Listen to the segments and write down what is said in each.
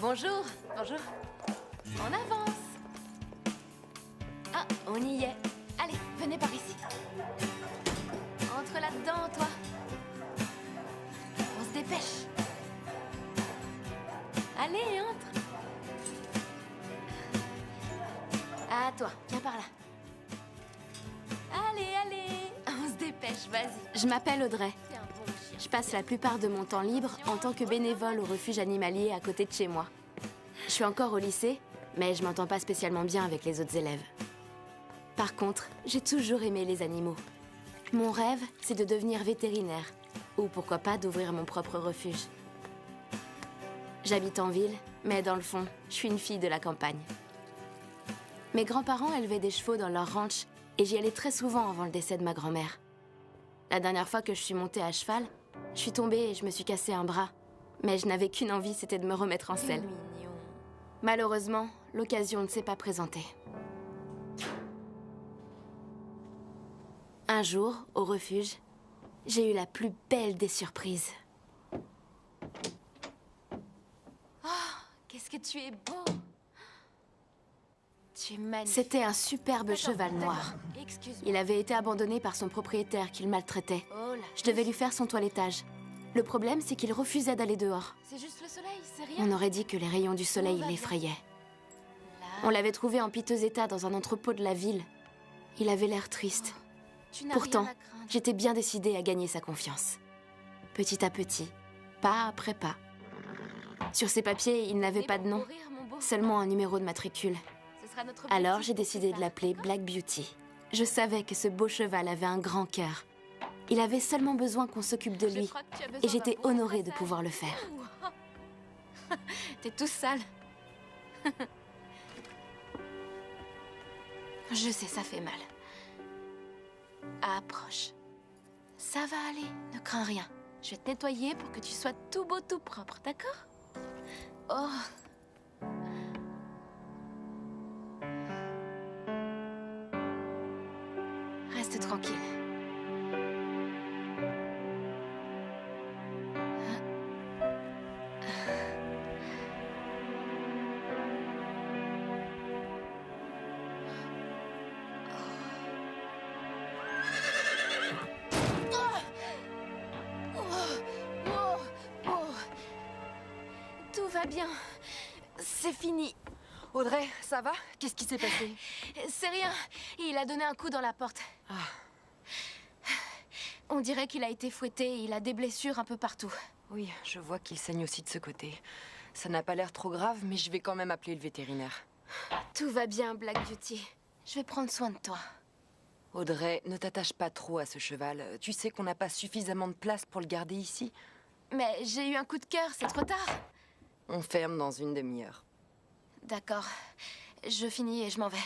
Bonjour, bonjour. On avance. Ah, on y est. Allez, venez par ici. Entre là-dedans, toi. On se dépêche. Allez, entre. À toi, viens par là. Allez, allez. On se dépêche, vas-y. Je m'appelle Audrey. C'est un bon chien. Je passe la plupart de mon temps libre en tant que bénévole au refuge animalier à côté de chez moi. Je suis encore au lycée, mais je m'entends pas spécialement bien avec les autres élèves. Par contre, j'ai toujours aimé les animaux. Mon rêve, c'est de devenir vétérinaire, ou pourquoi pas d'ouvrir mon propre refuge. J'habite en ville, mais dans le fond, je suis une fille de la campagne. Mes grands-parents élevaient des chevaux dans leur ranch, et j'y allais très souvent avant le décès de ma grand-mère. La dernière fois que je suis montée à cheval, je suis tombée et je me suis cassé un bras. Mais je n'avais qu'une envie, c'était de me remettre en selle. Mignon. Malheureusement, l'occasion ne s'est pas présentée. Un jour, au refuge, j'ai eu la plus belle des surprises. Qu'est-ce que tu es beau. Tu es magnifique. C'était un superbe cheval noir. Excuse-moi. Il avait été abandonné par son propriétaire qu'il maltraitait. Oh là. Je devais lui faire son toilettage. Le problème, c'est qu'il refusait d'aller dehors. C'est juste le soleil, c'est rien. On aurait dit que les rayons du soleil l'effrayaient. Là, On l'avait trouvé en piteux état dans un entrepôt de la ville. Il avait l'air triste. tu n'as Pourtant, rien à craindre. j'étais bien décidée à gagner sa confiance. Petit à petit, pas après pas. Sur ses papiers, il n'avait C'est pas bon, de nom, courir, mon beau. seulement un numéro de matricule. Ce sera notre Alors objectif j'ai pour décidé plus de tard. l'appeler Black Beauty. Je savais que ce beau cheval avait un grand cœur. Il avait seulement besoin qu'on s'occupe de Je lui. crois que tu as besoin Et j'étais d'un beau honorée de passage. pouvoir le faire. T'es tout sale. Je sais, ça fait mal. Approche. Ça va aller, ne crains rien. Je vais te nettoyer pour que tu sois tout beau, tout propre, d'accord? Oh. Reste tranquille. Tout va bien. C'est fini. Audrey, ça va? Qu'est-ce qui s'est passé? C'est rien. Il a donné un coup dans la porte. On dirait qu'il a été fouetté et il a des blessures un peu partout. Oui, je vois qu'il saigne aussi de ce côté. Ça n'a pas l'air trop grave, mais je vais quand même appeler le vétérinaire. Tout va bien, Black Beauty. Je vais prendre soin de toi. Audrey, ne t'attache pas trop à ce cheval. Tu sais qu'on n'a pas suffisamment de place pour le garder ici. Mais j'ai eu un coup de cœur, c'est trop tard. On ferme dans une demi-heure. D'accord. Je finis et je m'en vais.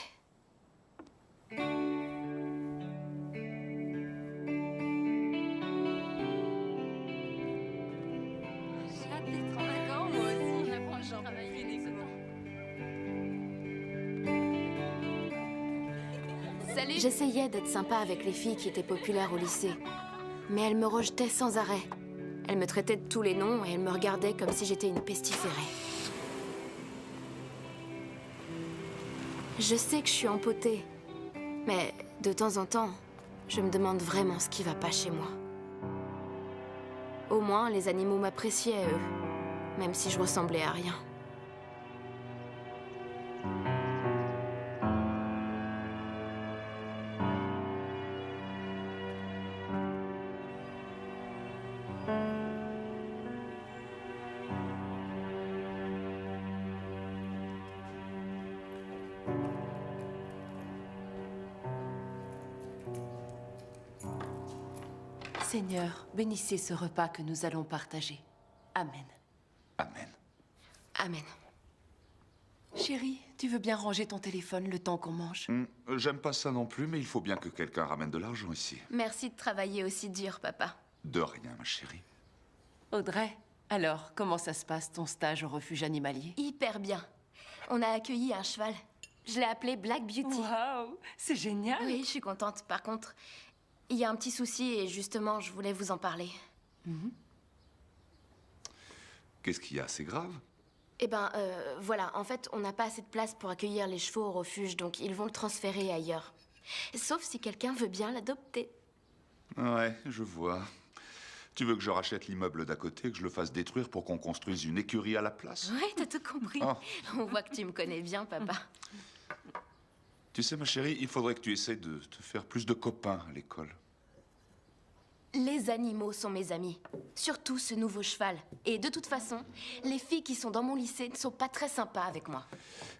J'ai hâte d'être en vacances. Moi aussi, j'apprends à travailler Salut. J'essayais d'être sympa avec les filles qui étaient populaires au lycée. Mais elles me rejetaient sans arrêt. Elles me traitaient de tous les noms et elles me regardaient comme si j'étais une pestiférée. Je sais que je suis empotée. Mais de temps en temps, je me demande vraiment ce qui va pas chez moi. Au moins, les animaux m'appréciaient, eux. Même si je ressemblais à rien. Seigneur, bénissez ce repas que nous allons partager. Amen. Amen. Amen. Chérie, tu veux bien ranger ton téléphone le temps qu'on mange? J'aime pas ça non plus, mais il faut bien que quelqu'un ramène de l'argent ici. Merci de travailler aussi dur, papa. De rien, ma chérie. Audrey, alors, comment ça se passe ton stage au refuge animalier? Hyper bien. On a accueilli un cheval. Je l'ai appelé Black Beauty. Waouh, c'est génial! Oui, je suis contente. Par contre, il y a un petit souci et justement, je voulais vous en parler. Qu'est-ce qu'il y a? C'est grave? Eh ben, voilà, en fait, on n'a pas assez de place pour accueillir les chevaux au refuge, donc ils vont le transférer ailleurs. Sauf si quelqu'un veut bien l'adopter. Ouais, je vois. Tu veux que je rachète l'immeuble d'à côté et que je le fasse détruire pour qu'on construise une écurie à la place? Ouais, t'as tout compris. Oh. On voit que tu me connais bien, papa. Tu sais, ma chérie, il faudrait que tu essaies de te faire plus de copains à l'école. Les animaux sont mes amis. Surtout ce nouveau cheval. Et de toute façon, les filles qui sont dans mon lycée ne sont pas très sympas avec moi.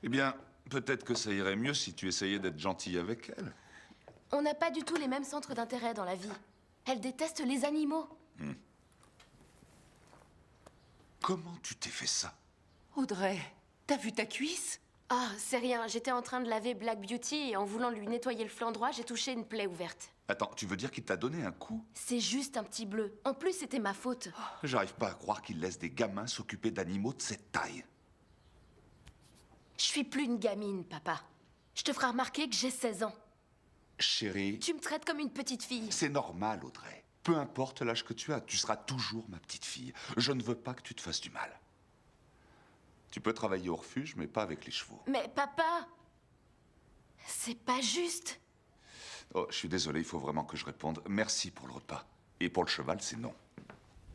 Eh bien, peut-être que ça irait mieux si tu essayais d'être gentille avec elle. On n'a pas du tout les mêmes centres d'intérêt dans la vie. Elle déteste les animaux. Comment tu t'es fait ça? Audrey, t'as vu ta cuisse? Ah, c'est rien. J'étais en train de laver Black Beauty et en voulant lui nettoyer le flanc droit, j'ai touché une plaie ouverte. Attends, tu veux dire qu'il t'a donné un coup? C'est juste un petit bleu. En plus, c'était ma faute. J'arrive pas à croire qu'il laisse des gamins s'occuper d'animaux de cette taille. Je suis plus une gamine, papa. Je te ferai remarquer que j'ai 16 ans. Chérie, Tu me traites comme une petite fille. c'est normal, Audrey. Peu importe l'âge que tu as, tu seras toujours ma petite fille. Je ne veux pas que tu te fasses du mal. Tu peux travailler au refuge, mais pas avec les chevaux. Mais papa, c'est pas juste. Oh, je suis désolé, il faut vraiment que je réponde. Merci pour le repas. Et pour le cheval, c'est non.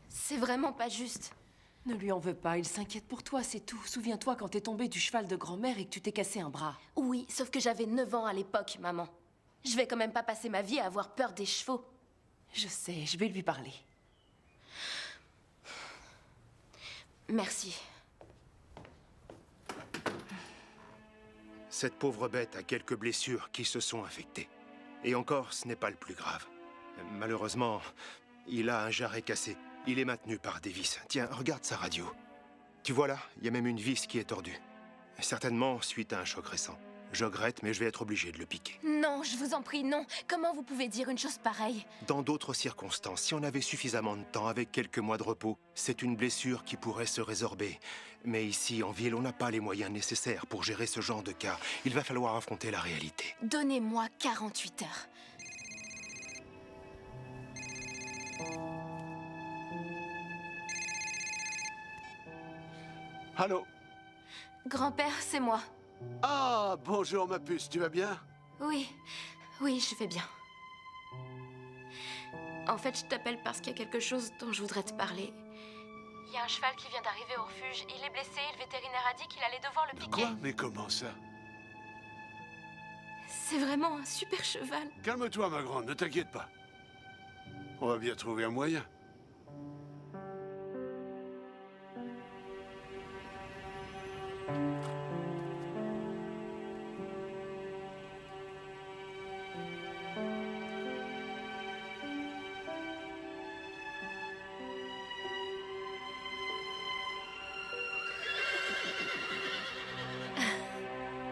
C'est vraiment pas juste. Ne lui en veux pas, il s'inquiète pour toi, c'est tout. Souviens-toi quand t'es tombé du cheval de grand-mère et que tu t'es cassé un bras. Oui, sauf que j'avais 9 ans à l'époque, maman. Je vais quand même pas passer ma vie à avoir peur des chevaux. Je sais, je vais lui parler. Merci. Cette pauvre bête a quelques blessures qui se sont infectées. Et encore, ce n'est pas le plus grave. Malheureusement, il a un jarret cassé. Il est maintenu par des vis. Tiens, regarde sa radio. Tu vois là, il y a même une vis qui est tordue. Certainement suite à un choc récent. Je regrette, mais je vais être obligé de le piquer. Non, je vous en prie, non. Comment vous pouvez dire une chose pareille? Dans d'autres circonstances, si on avait suffisamment de temps avec quelques mois de repos, c'est une blessure qui pourrait se résorber. Mais ici, en ville, on n'a pas les moyens nécessaires pour gérer ce genre de cas. Il va falloir affronter la réalité. Donnez-moi 48 heures. Allô? Grand-père, c'est moi. Ah, bonjour ma puce, tu vas bien? Oui, oui, je vais bien. En fait, je t'appelle parce qu'il y a quelque chose dont je voudrais te parler. Il y a un cheval qui vient d'arriver au refuge. Il est blessé et le vétérinaire a dit qu'il allait devoir le piquer. Quoi? Mais comment ça? C'est vraiment un super cheval. Calme-toi ma grande, ne t'inquiète pas. On va bien trouver un moyen.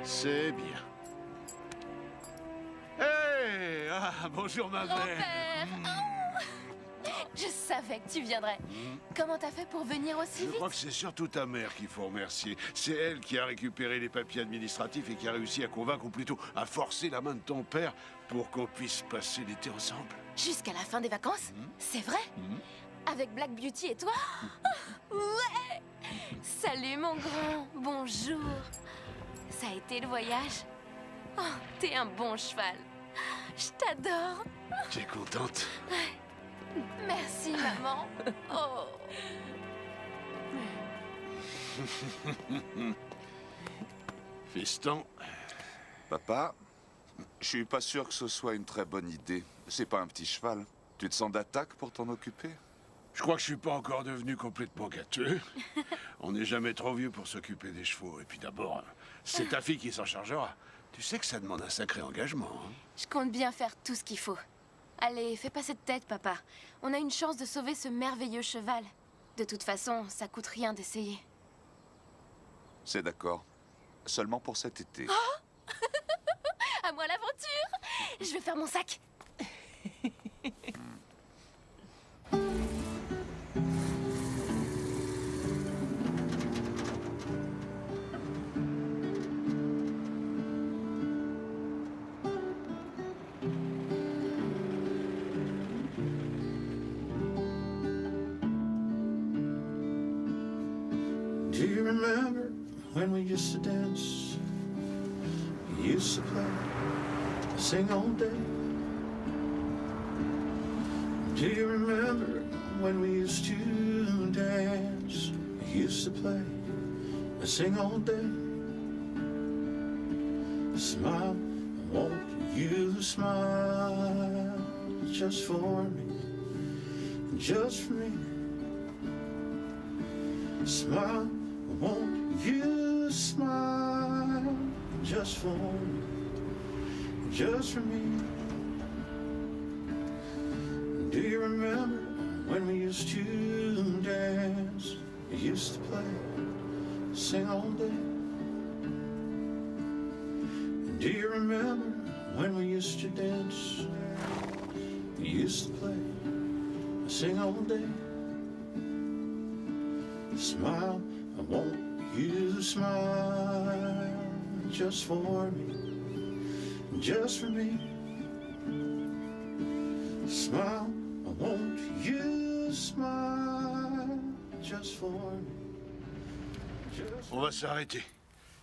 C'est bien. Hé! Ah, bonjour ma mère. Grand-père! Oh, je savais que tu viendrais. Comment t'as fait pour venir aussi Je vite? crois que c'est surtout ta mère qu'il faut remercier. C'est elle qui a récupéré les papiers administratifs et qui a réussi à convaincre, ou plutôt à forcer la main de ton père pour qu'on puisse passer l'été ensemble. Jusqu'à la fin des vacances? C'est vrai? Avec Black Beauty et toi? Ouais! Salut mon grand, bonjour. Ça a été le voyage? Oh, t'es un bon cheval. Je t'adore. T'es contente? Merci maman. Oh. Fiston, Papa, je suis pas sûr que ce soit une très bonne idée. C'est pas un petit cheval. Tu te sens d'attaque pour t'en occuper? je crois que je suis pas encore devenu complètement gâteux. On n'est jamais trop vieux pour s'occuper des chevaux. Et puis d'abord, c'est ta fille qui s'en chargera. Tu sais que ça demande un sacré engagement, hein. Je compte bien faire tout ce qu'il faut. Allez, fais pas cette tête, papa. On a une chance de sauver ce merveilleux cheval. De toute façon, ça coûte rien d'essayer. C'est d'accord. Seulement pour cet été. À moi l'aventure! Je vais faire mon sac. Do you remember when we used to dance? You used to play, sing all day. Do you remember when we used to dance? You used to play, sing all day. Smile, won't you smile just for me, just for me? Smile, won't you smile just for me, just for me? Do you remember when we used to dance? We used to play, sing all day. Do you remember when we used to dance? We used to play, sing all day. Smile, I want you to smile just for me, just for me. Smile, I want you to smile just for me. On va s'arrêter.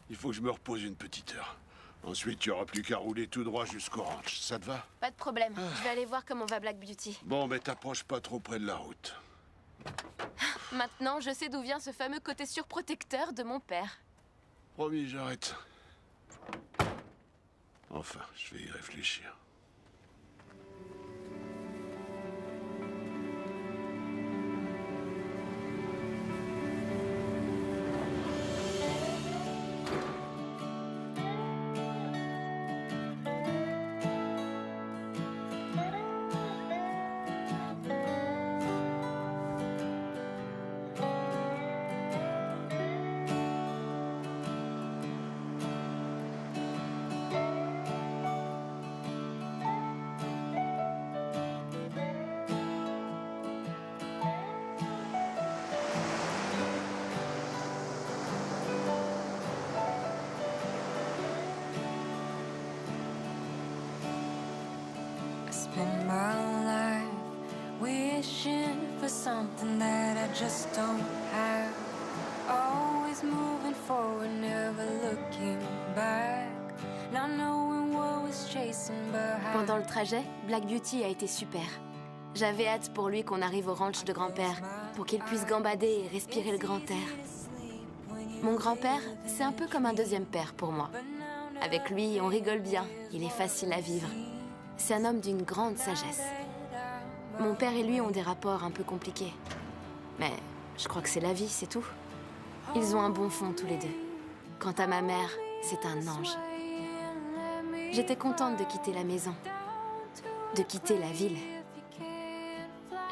Il faut que je me repose une petite heure. Ensuite, tu auras plus qu'à rouler tout droit jusqu'au ranch. Ça te va? Pas de problème. Je vais aller voir comment va Black Beauty. Bon, mais t'approches pas trop près de la route. Maintenant, je sais d'où vient ce fameux côté surprotecteur de mon père. Promis, j'arrête. Enfin, je vais y réfléchir. Spend my life wishing for something that I just don't have. Always moving forward, never looking back. Not knowing what was chasing behind. Pendant le trajet, Black Beauty a été super. J'avais hâte pour lui qu'on arrive au ranch de grand-père, pour qu'il puisse gambader et respirer le grand air. Mon grand-père, c'est un peu comme un deuxième père pour moi. Avec lui, on rigole bien, il est facile à vivre. C'est un homme d'une grande sagesse. Mon père et lui ont des rapports un peu compliqués. Mais je crois que c'est la vie, c'est tout. Ils ont un bon fond tous les deux. Quant à ma mère, c'est un ange. J'étais contente de quitter la maison, de quitter la ville.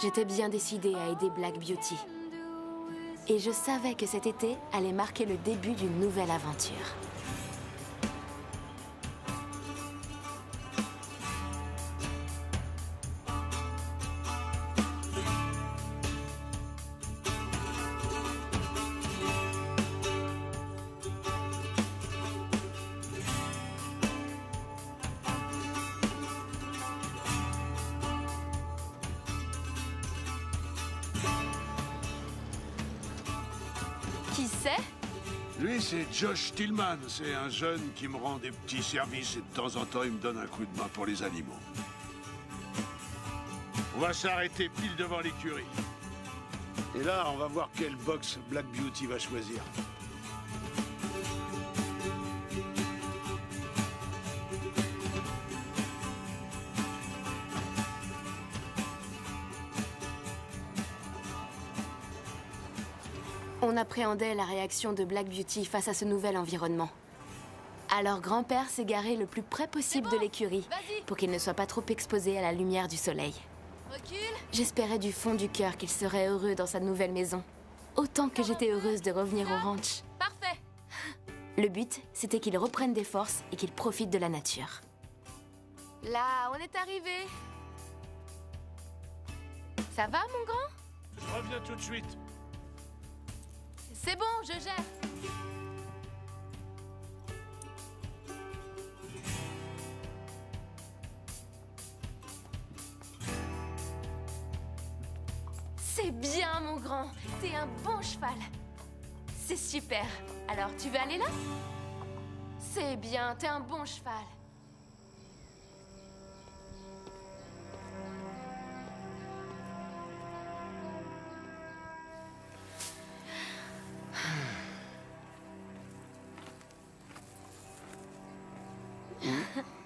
J'étais bien décidée à aider Black Beauty. Et je savais que cet été allait marquer le début d'une nouvelle aventure. Qui c'est? Lui, c'est Josh Tillman. C'est un jeune qui me rend des petits services et de temps en temps, il me donne un coup de main pour les animaux. On va s'arrêter pile devant l'écurie. Et là, on va voir quelle box Black Beauty va choisir. On appréhendait la réaction de Black Beauty face à ce nouvel environnement. Alors grand-père s'est garé le plus près possible de l'écurie pour qu'il ne soit pas trop exposé à la lumière du soleil. Recule. J'espérais du fond du cœur qu'il serait heureux dans sa nouvelle maison, autant que j'étais heureuse de revenir au ranch. Parfait. Le but, c'était qu'il reprenne des forces et qu'il profite de la nature. Là, on est arrivé. Ça va, mon grand? Je reviens tout de suite. C'est bon, je gère. C'est bien, mon grand. T'es un bon cheval. C'est super. Alors, tu veux aller là? C'est bien, t'es un bon cheval.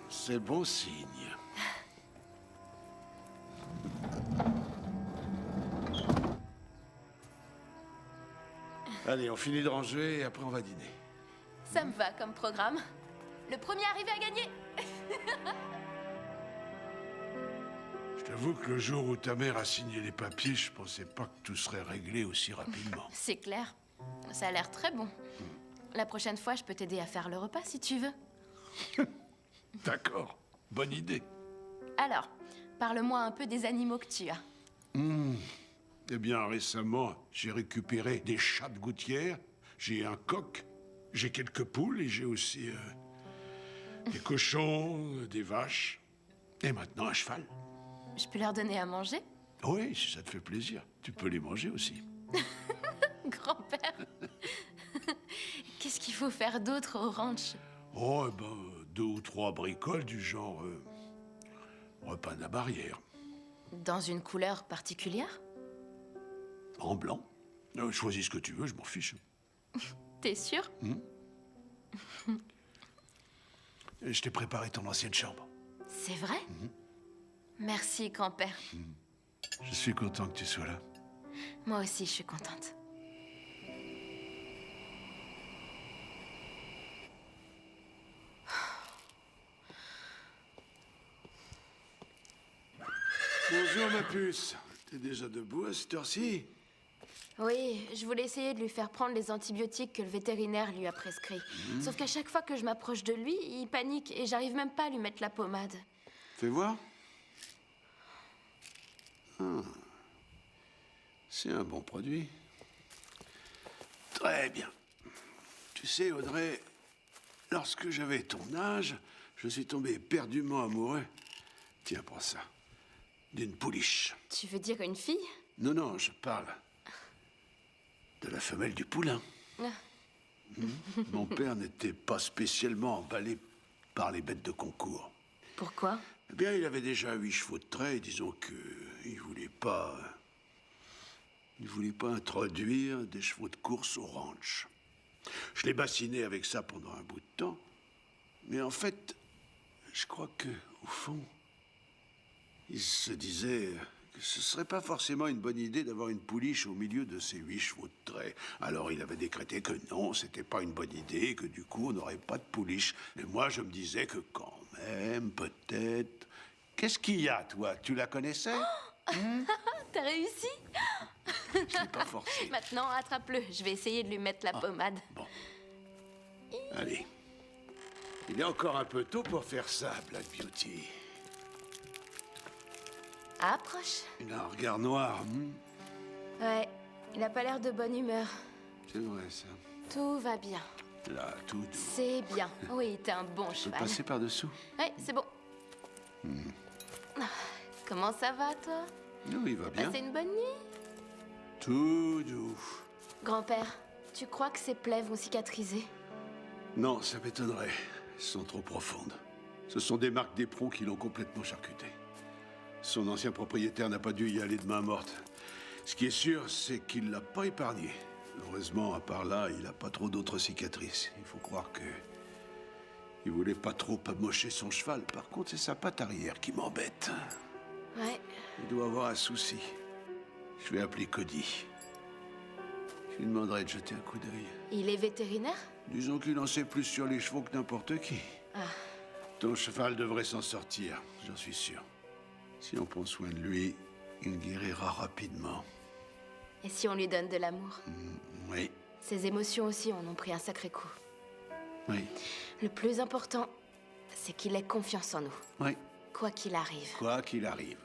C'est bon signe. Allez, on finit de ranger et après on va dîner. Ça me va comme programme. Le premier arrivé à gagner. Je t'avoue que le jour où ta mère a signé les papiers, je pensais pas que tout serait réglé aussi rapidement. C'est clair. Ça a l'air très bon. La prochaine fois, je peux t'aider à faire le repas si tu veux. D'accord, bonne idée. Alors, parle-moi un peu des animaux que tu as. Eh bien, récemment, j'ai récupéré des chats de gouttière, j'ai un coq, j'ai quelques poules et j'ai aussi des cochons, des vaches et maintenant un cheval. Je peux leur donner à manger? Oui, si ça te fait plaisir, tu peux les manger aussi. Grand-père. Qu'est-ce qu'il faut faire d'autre au ranch? Oh, eh ben, 2 ou 3 bricoles du genre repas de la barrière. Dans une couleur particulière? En blanc. Choisis ce que tu veux, je m'en fiche. T'es sûr? Et je t'ai préparé ton ancienne chambre. C'est vrai? Merci, grand-père. Je suis content que tu sois là. Moi aussi, je suis contente. Bonjour, ma puce. T'es déjà debout à cette heure-ci? Oui, je voulais essayer de lui faire prendre les antibiotiques que le vétérinaire lui a prescrits. Sauf qu'à chaque fois que je m'approche de lui, il panique et j'arrive même pas à lui mettre la pommade. Fais voir. Ah. C'est un bon produit. Très bien. Tu sais, Audrey, lorsque j'avais ton âge, je suis tombé éperdument amoureux. Tiens, prends ça. D'une pouliche. Tu veux dire une fille? Non, non, je parle de la femelle du poulain. Mon père n'était pas spécialement emballé par les bêtes de concours. Pourquoi? Eh bien, il avait déjà 8 chevaux de trait, et disons que il voulait pas introduire des chevaux de course au ranch. Je l'ai bassiné avec ça pendant un bout de temps, mais en fait, je crois que, au fond, il se disait que ce serait pas forcément une bonne idée d'avoir une pouliche au milieu de ces 8 chevaux de trait. Alors il avait décrété que non, c'était pas une bonne idée, et que du coup on n'aurait pas de pouliche. Mais moi je me disais que quand même, peut-être... Qu'est-ce qu'il y a, toi? Tu la connaissais? T'as réussi? Je l'ai pas forcé. Maintenant, attrape-le. Je vais essayer de lui mettre la pommade. Bon. Allez. Il est encore un peu tôt pour faire ça, Black Beauty. Approche. Il a un regard noir. Ouais, il a pas l'air de bonne humeur. C'est vrai, ça. Tout va bien. Là, tout doux. C'est bien. Oui, t'es un bon Je peux cheval. passer par-dessous? Ouais, c'est bon. Ah, comment ça va, toi? Oui, il va bien. Passé une bonne nuit? Tout doux. Grand-père, tu crois que ses plaies vont cicatriser? Non, ça m'étonnerait. Elles sont trop profondes. Ce sont des marques d'éperon qui l'ont complètement charcuté. Son ancien propriétaire n'a pas dû y aller de main morte. Ce qui est sûr, c'est qu'il l'a pas épargné. Heureusement, à part là, il n'a pas trop d'autres cicatrices. Il faut croire que... il voulait pas trop amocher son cheval. Par contre, c'est sa patte arrière qui m'embête. Ouais. Il doit avoir un souci. Je vais appeler Cody. Je lui demanderai de jeter un coup d'œil. Il est vétérinaire? Disons qu'il en sait plus sur les chevaux que n'importe qui. Ah. Ton cheval devrait s'en sortir, j'en suis sûr. Si on prend soin de lui, il guérira rapidement. Et si on lui donne de l'amour? Oui, Ses émotions aussi en ont pris un sacré coup. oui, Le plus important, c'est qu'il ait confiance en nous, oui. quoi qu'il arrive. Quoi qu'il arrive.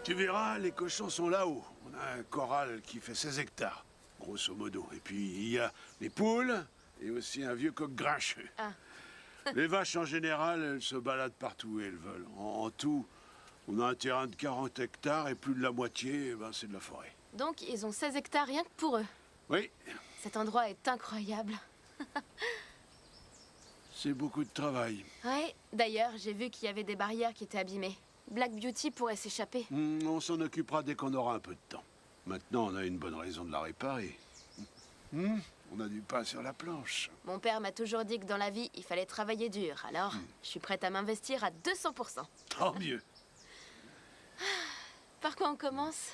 Tu verras, les cochons sont là-haut. On a un corral qui fait 16 hectares, grosso modo. Et puis, il y a les poules et aussi un vieux coq grincheux. Ah. Les vaches, en général, elles se baladent partout où elles veulent. En tout, On a un terrain de 40 hectares et plus de la moitié, eh ben, c'est de la forêt. Donc, ils ont 16 hectares rien que pour eux. Oui, Cet endroit est incroyable. c'est beaucoup de travail. Ouais, d'ailleurs, j'ai vu qu'il y avait des barrières qui étaient abîmées. Black Beauty pourrait s'échapper. On s'en occupera dès qu'on aura un peu de temps. Maintenant, on a une bonne raison de la réparer. On a du pain sur la planche. Mon père m'a toujours dit que dans la vie, il fallait travailler dur. Alors, je suis prête à m'investir à 200%. Tant mieux. Par quoi on commence?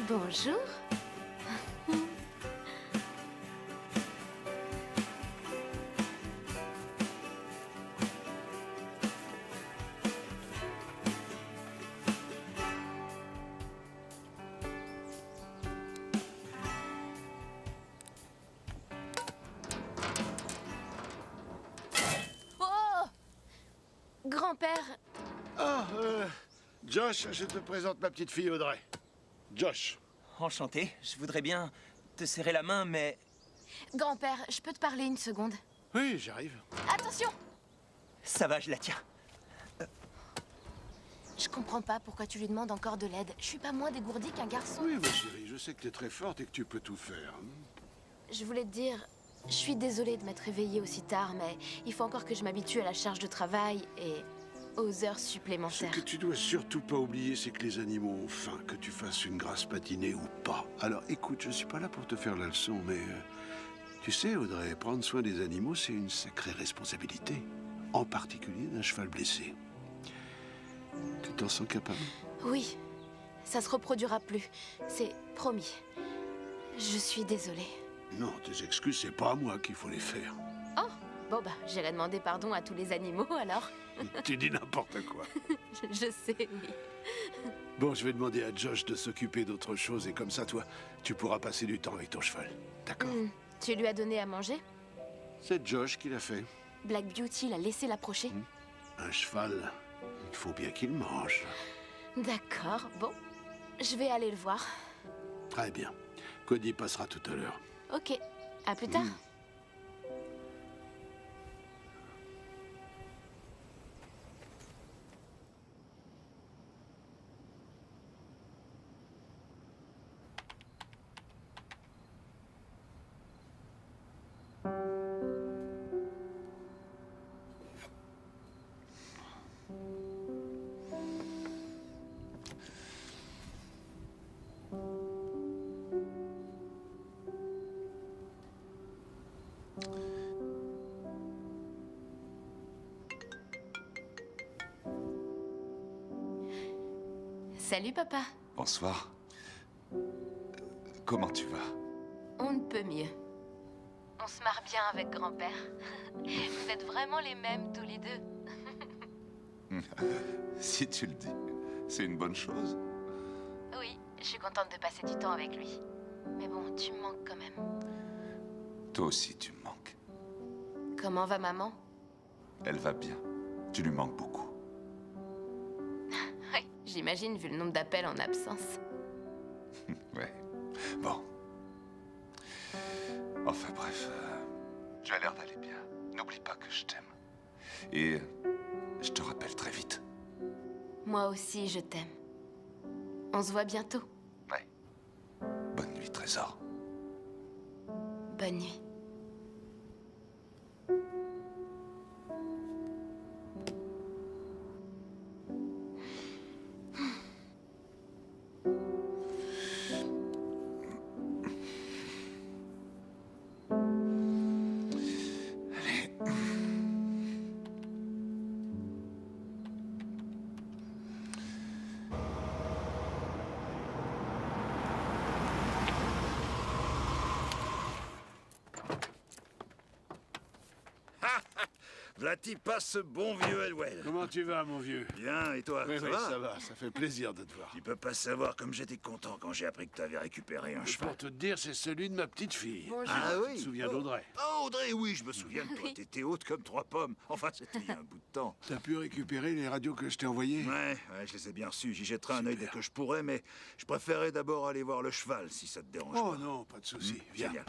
Bonjour. Oh! Grand-père, Ah, Josh, je te présente ma petite fille Audrey. Josh. Enchanté, je voudrais bien te serrer la main, mais... grand-père, je peux te parler une seconde? Oui, j'arrive. Attention! Ça va, je la tiens. Je comprends pas pourquoi tu lui demandes encore de l'aide. Je suis pas moins dégourdie qu'un garçon. Oui, ma chérie, je sais que t'es très forte et que tu peux tout faire. Je voulais te dire, je suis désolée de m'être réveillée aussi tard, mais il faut encore que je m'habitue à la charge de travail et aux heures Ce supplémentaires. que tu dois surtout pas oublier, c'est que les animaux ont faim, que tu fasses une grasse patinée ou pas. Alors écoute, je suis pas là pour te faire la leçon, mais tu sais, Audrey, prendre soin des animaux, c'est une sacrée responsabilité. En particulier d'un cheval blessé. Tu t'en sens capable? Oui, ça se reproduira plus. C'est promis. Je suis désolée. Non, tes excuses, c'est pas à moi qu'il faut les faire. Oh, bon bah, j'irai demander pardon à tous les animaux alors. Tu dis n'importe quoi. Je sais, oui. Bon, je vais demander à Josh de s'occuper d'autre chose et comme ça, toi, tu pourras passer du temps avec ton cheval. D'accord? Tu lui as donné à manger? C'est Josh qui l'a fait. Black Beauty l'a laissé l'approcher? Un cheval, il faut bien qu'il mange. D'accord, bon. Je vais aller le voir. Très bien. Cody passera tout à l'heure. Ok, à plus tard. Salut papa. Bonsoir. Comment tu vas? On ne peut mieux. On se marre bien avec grand-père. Vous êtes vraiment les mêmes tous les deux. Si tu le dis, c'est une bonne chose. Oui, je suis contente de passer du temps avec lui. Mais bon, tu me manques quand même. Toi aussi, tu me manques. Comment va maman? Elle va bien. Tu lui manques beaucoup. Oui, j'imagine vu le nombre d'appels en absence. Ouais. Bon. Enfin bref, tu as l'air d'aller bien. N'oublie pas que je t'aime. Et je te rappelle très vite. Moi aussi, je t'aime. On se voit bientôt. Ouais. Bonne nuit, Trésor. Bonne nuit. Vlati passe ce bon vieux Elwell. Comment tu vas, mon vieux? Bien, et toi, Oui, ça oui, va? ça va, ça fait plaisir de te voir. Tu peux pas savoir comme j'étais content quand j'ai appris que t'avais récupéré un cheval. Pour te dire, c'est celui de ma petite fille. Bonjour. Ah oui? Tu te souviens d'Audrey? Oh, Audrey, oui, je me souviens de toi. Oui. T'étais haute comme 3 pommes. Enfin, c'était il y a un bout de temps. T'as pu récupérer les radios que je t'ai envoyées? Ouais, je les ai bien reçus. J'y jetterai un œil dès que je pourrai, mais je préférais d'abord aller voir le cheval, si ça te dérange Oh pas. non, pas de souci. Viens. Génial.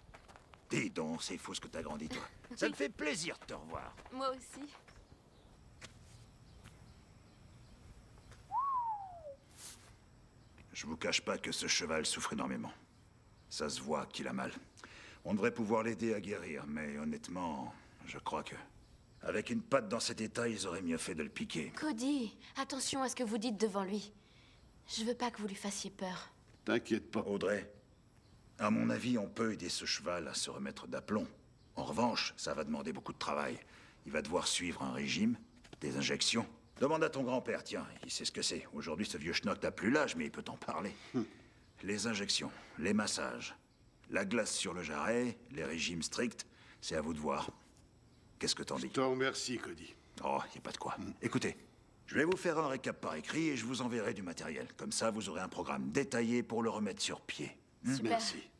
Dis donc, c'est fou ce que t'as grandi, toi. Ça me fait plaisir de te revoir. Moi aussi. Je vous cache pas que ce cheval souffre énormément. Ça se voit qu'il a mal. On devrait pouvoir l'aider à guérir, mais honnêtement, je crois que... Avec une patte dans cet état, ils auraient mieux fait de le piquer. Cody, attention à ce que vous dites devant lui. Je veux pas que vous lui fassiez peur. T'inquiète pas. Audrey, à mon avis, on peut aider ce cheval à se remettre d'aplomb. En revanche, ça va demander beaucoup de travail. Il va devoir suivre un régime, des injections. Demande à ton grand-père, tiens, il sait ce que c'est. Aujourd'hui, ce vieux schnock n'a plus l'âge, mais il peut t'en parler. Les injections, les massages, la glace sur le jarret, les régimes stricts, c'est à vous de voir. Qu'est-ce que t'en dis? Je te remercie, Cody. Oh, y a pas de quoi. Écoutez, je vais vous faire un récap par écrit et je vous enverrai du matériel. Comme ça, vous aurez un programme détaillé pour le remettre sur pied. Super. Merci.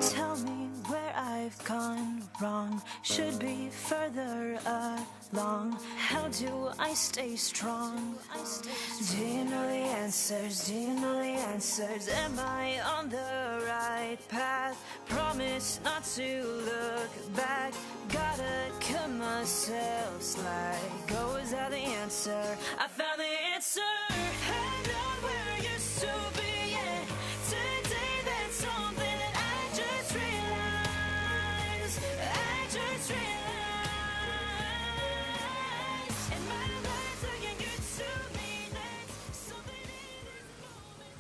Tell me where I've gone wrong. Should be further along. How do I stay strong? Do you know the answers? Do you know the answers? Am I on the right path? Promise not to look back. Gotta cut myself slack. Go, is that the answer? I found the answer. Head on where I used to be. Yeah. Today that's something that I just realized. I just realized. And my life's looking good to me. That's something in this moment.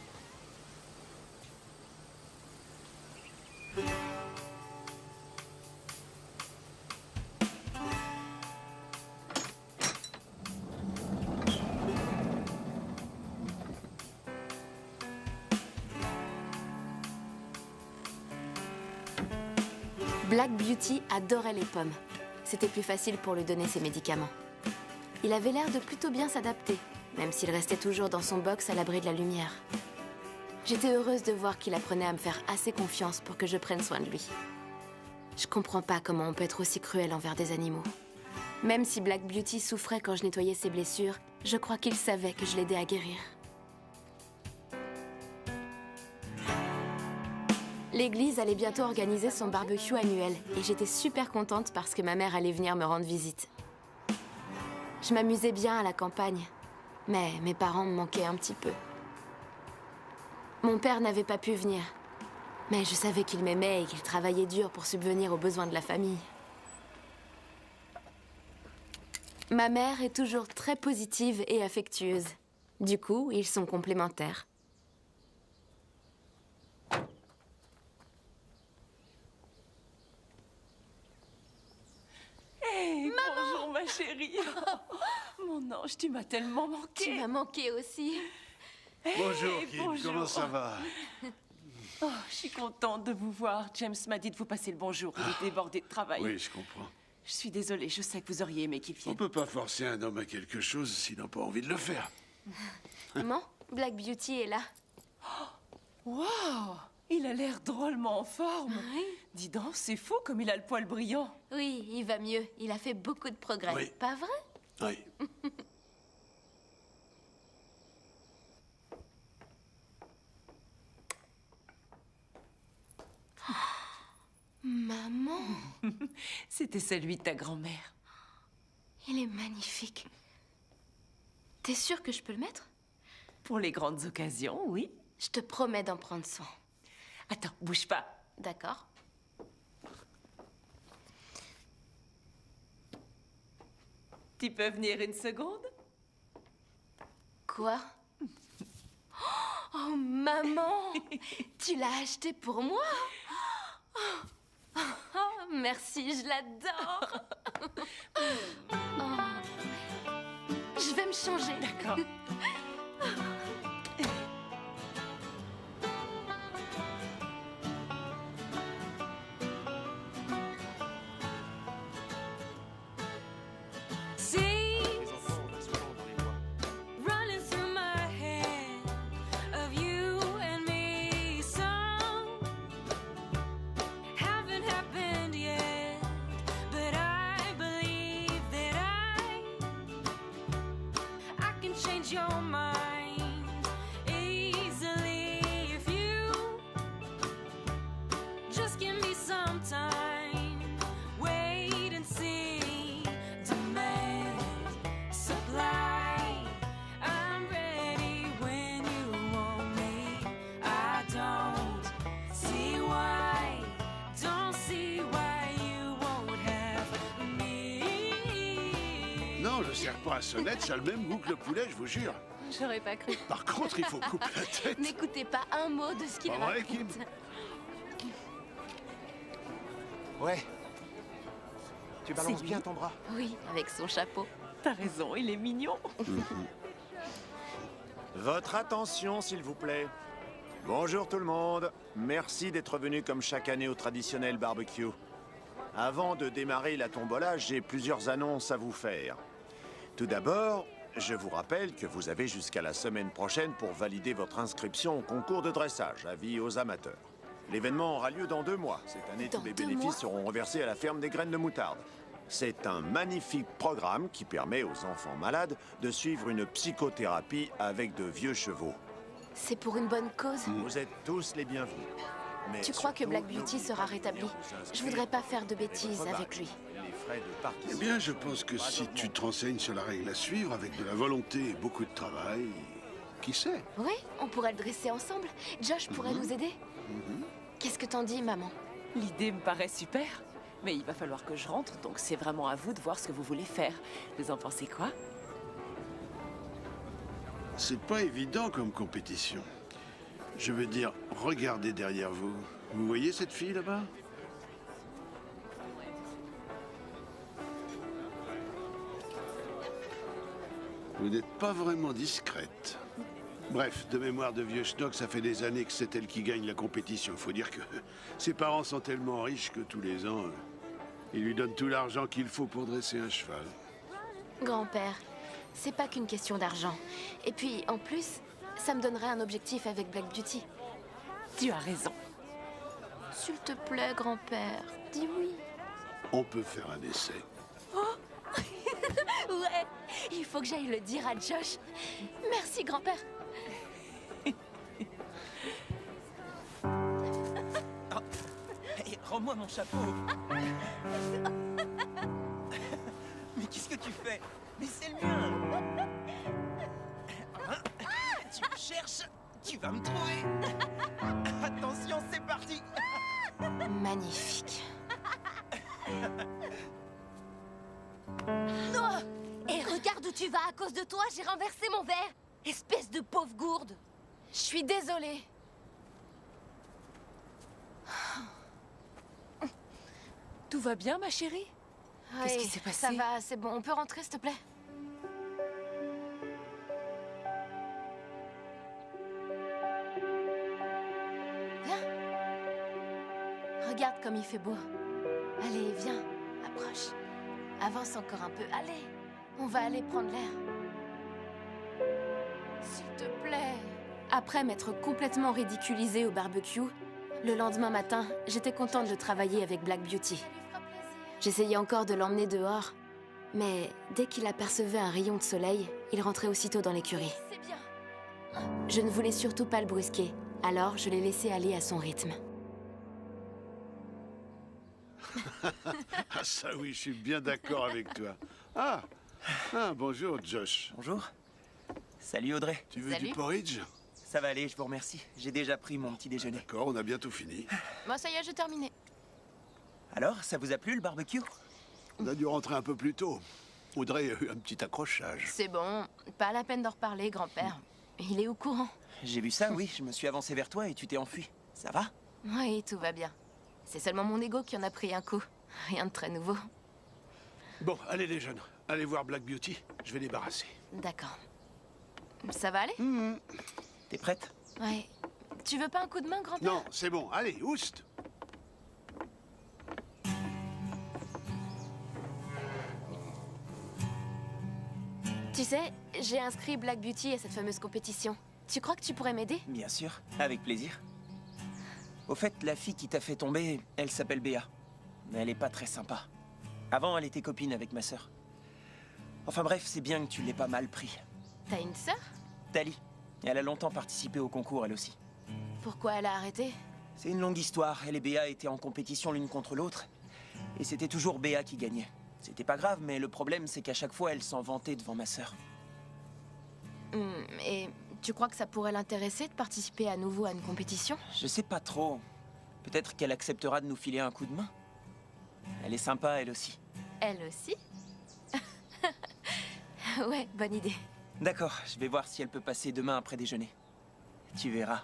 Black Beauty adorait les pommes. C'était plus facile pour lui donner ses médicaments. Il avait l'air de plutôt bien s'adapter, même s'il restait toujours dans son box à l'abri de la lumière. J'étais heureuse de voir qu'il apprenait à me faire assez confiance pour que je prenne soin de lui. Je comprends pas comment on peut être aussi cruel envers des animaux. Même si Black Beauty souffrait quand je nettoyais ses blessures, je crois qu'il savait que je l'aidais à guérir. L'église allait bientôt organiser son barbecue annuel et j'étais super contente parce que ma mère allait venir me rendre visite. Je m'amusais bien à la campagne, mais mes parents me manquaient un petit peu. Mon père n'avait pas pu venir, mais je savais qu'il m'aimait et qu'il travaillait dur pour subvenir aux besoins de la famille. Ma mère est toujours très positive et affectueuse. Du coup, ils sont complémentaires. Hey, bonjour ma chérie. Mon ange, tu m'as tellement manqué. Tu m'as manqué aussi. Hey, Bonjour, Kim. bonjour. Comment ça va? Oh, je suis contente de vous voir. James m'a dit de vous passer le bonjour. Il est débordé de travail. Oui, je comprends. Je suis désolée, je sais que vous auriez aimé qu'il On vienne. peut pas forcer un homme à quelque chose s'il n'a pas envie de le faire. Maman, Black Beauty est là. Waouh, il a l'air drôlement en forme. Oui. Dis donc, c'est fou comme il a le poil brillant. Oui, il va mieux. Il a fait beaucoup de progrès. Oui. Pas vrai? Oui. C'était celui de ta grand-mère. Il est magnifique. T'es sûre que je peux le mettre? Pour les grandes occasions, oui. Je te promets d'en prendre soin. Attends, bouge pas. D'accord. Tu peux venir une seconde? Quoi? Oh, maman! Tu l'as acheté pour moi? Oh, merci, je l'adore! Oh. Je vais me changer. D'accord. Your mind easily if you just give me some time. Wait and see. Demand, supply. I'm ready when you want me. I don't see why. Don't see why you won't have me. Non, je sers pas à sonnette, ça a le même goût que le poulet, je vous jure. J'aurais pas cru. Par contre, il faut couper la tête. N'écoutez pas un mot de ce qu'il Pas vrai, raconte. Kim? Ouais. Tu balances bien ton bras. Oui, avec son chapeau. T'as raison, il est mignon. Votre attention, s'il vous plaît. Bonjour tout le monde. Merci d'être venu comme chaque année au traditionnel barbecue. Avant de démarrer la tombola, j'ai plusieurs annonces à vous faire. Tout d'abord, je vous rappelle que vous avez jusqu'à la semaine prochaine pour valider votre inscription au concours de dressage, avis aux amateurs. L'événement aura lieu dans 2 mois. Cette année, tous les bénéfices seront reversés à la ferme des graines de moutarde. C'est un magnifique programme qui permet aux enfants malades de suivre une psychothérapie avec de vieux chevaux. C'est pour une bonne cause. Vous êtes tous les bienvenus. Mais Tu crois que surtout, Black Beauty n'oubliez sera pas de rétabli? venir vous inscrire Je voudrais pas faire de avec bêtises votre avec badge. lui. Les frais de Eh participation. bien, je pense que si tu te renseignes sur la règle à suivre, avec de la volonté et beaucoup de travail, qui sait? Oui, on pourrait le dresser ensemble. Josh pourrait nous aider. Qu'est-ce que t'en dis, maman? L'idée me paraît super. Mais il va falloir que je rentre, donc c'est vraiment à vous de voir ce que vous voulez faire. Vous en pensez quoi? C'est pas évident comme compétition. Je veux dire, regardez derrière vous. Vous voyez cette fille là-bas? Vous n'êtes pas vraiment discrète. Bref, de mémoire de vieux schnock, ça fait des années que c'est elle qui gagne la compétition. Faut dire que ses parents sont tellement riches que tous les ans, ils lui donnent tout l'argent qu'il faut pour dresser un cheval. Grand-père, c'est pas qu'une question d'argent. Et puis, en plus, ça me donnerait un objectif avec Black Beauty. Tu as raison. S'il te plaît, grand-père, dis oui. On peut faire un essai. Ouais, il faut que j'aille le dire à Josh. Merci, grand-père. Hey, rends-moi mon chapeau. Mais qu'est-ce que tu fais? Mais c'est le mien. Hein? Tu me cherches? Tu vas me trouver. Attention, c'est parti. Magnifique. Oh, et regarde où tu vas, à cause de toi, j'ai renversé mon verre. Espèce de pauvre gourde. Je suis désolée. Tout va bien, ma chérie? Qu'est-ce qui Oui, s'est passé? Ça va, c'est bon. On peut rentrer, s'il te plaît? Viens. Regarde comme il fait beau. Allez, viens. Approche. Avance encore un peu. Allez. On va aller prendre l'air. S'il te plaît. Après m'être complètement ridiculisée au barbecue, le lendemain matin, j'étais contente de travailler avec Black Beauty. J'essayais encore de l'emmener dehors, mais dès qu'il apercevait un rayon de soleil, il rentrait aussitôt dans l'écurie. Je ne voulais surtout pas le brusquer, alors je l'ai laissé aller à son rythme. Ah ça oui, je suis bien d'accord avec toi. Bonjour Josh. Bonjour. Salut Audrey. Tu veux du porridge? Ça va aller, je vous remercie. J'ai déjà pris mon petit déjeuner. D'accord, on a bientôt fini. Moi, ça y est, j'ai terminé. Alors, ça vous a plu le barbecue? On a dû rentrer un peu plus tôt. Audrey a eu un petit accrochage. C'est bon, pas la peine d'en reparler, grand-père. Il est au courant. J'ai vu ça, oui. Je me suis avancé vers toi et tu t'es enfui. Ça va? Oui, tout va bien. C'est seulement mon ego qui en a pris un coup. Rien de très nouveau. Bon, allez les jeunes, allez voir Black Beauty. Je vais débarrasser. D'accord. Ça va aller? T'es prête? Ouais. Tu veux pas un coup de main, grand-père? Non, c'est bon. Allez, oust! Tu sais, j'ai inscrit Black Beauty à cette fameuse compétition. Tu crois que tu pourrais m'aider? Bien sûr, avec plaisir. Au fait, la fille qui t'a fait tomber, elle s'appelle Béa. Mais elle est pas très sympa. Avant, elle était copine avec ma sœur. Enfin bref, c'est bien que tu l'aies pas mal pris. T'as une sœur? Tali. Elle a longtemps participé au concours, elle aussi. Pourquoi elle a arrêté? C'est une longue histoire. Elle et Béa étaient en compétition l'une contre l'autre. Et c'était toujours Béa qui gagnait. C'était pas grave, mais le problème, c'est qu'à chaque fois, elle s'en vantait devant ma sœur. Et tu crois que ça pourrait l'intéresser de participer à nouveau à une compétition? Je sais pas trop. Peut-être qu'elle acceptera de nous filer un coup de main. Elle est sympa, elle aussi. Elle aussi? Ouais, bonne idée. D'accord, je vais voir si elle peut passer demain après déjeuner. Tu verras.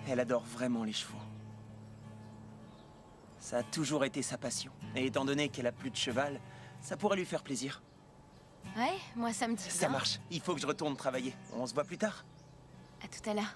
Elle adore vraiment les chevaux. Ça a toujours été sa passion. Et étant donné qu'elle a plus de cheval, ça pourrait lui faire plaisir. Ouais, moi ça me dit bien. Ça marche. Il faut que je retourne travailler. On se voit plus tard. À tout à l'heure.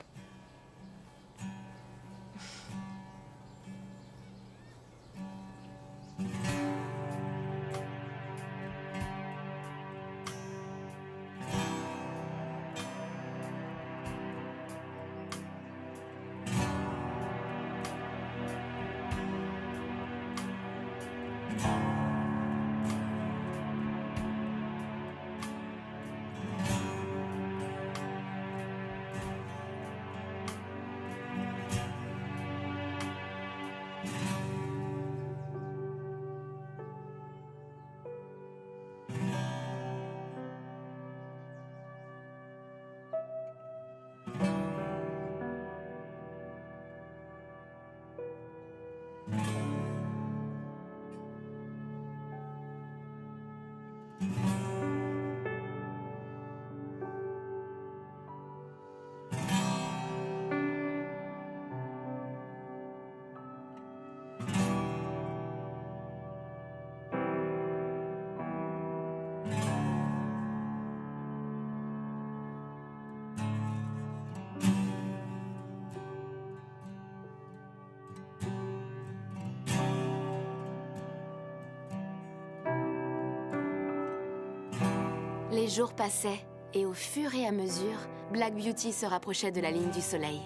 Les jours passaient, et au fur et à mesure, Black Beauty se rapprochait de la ligne du soleil.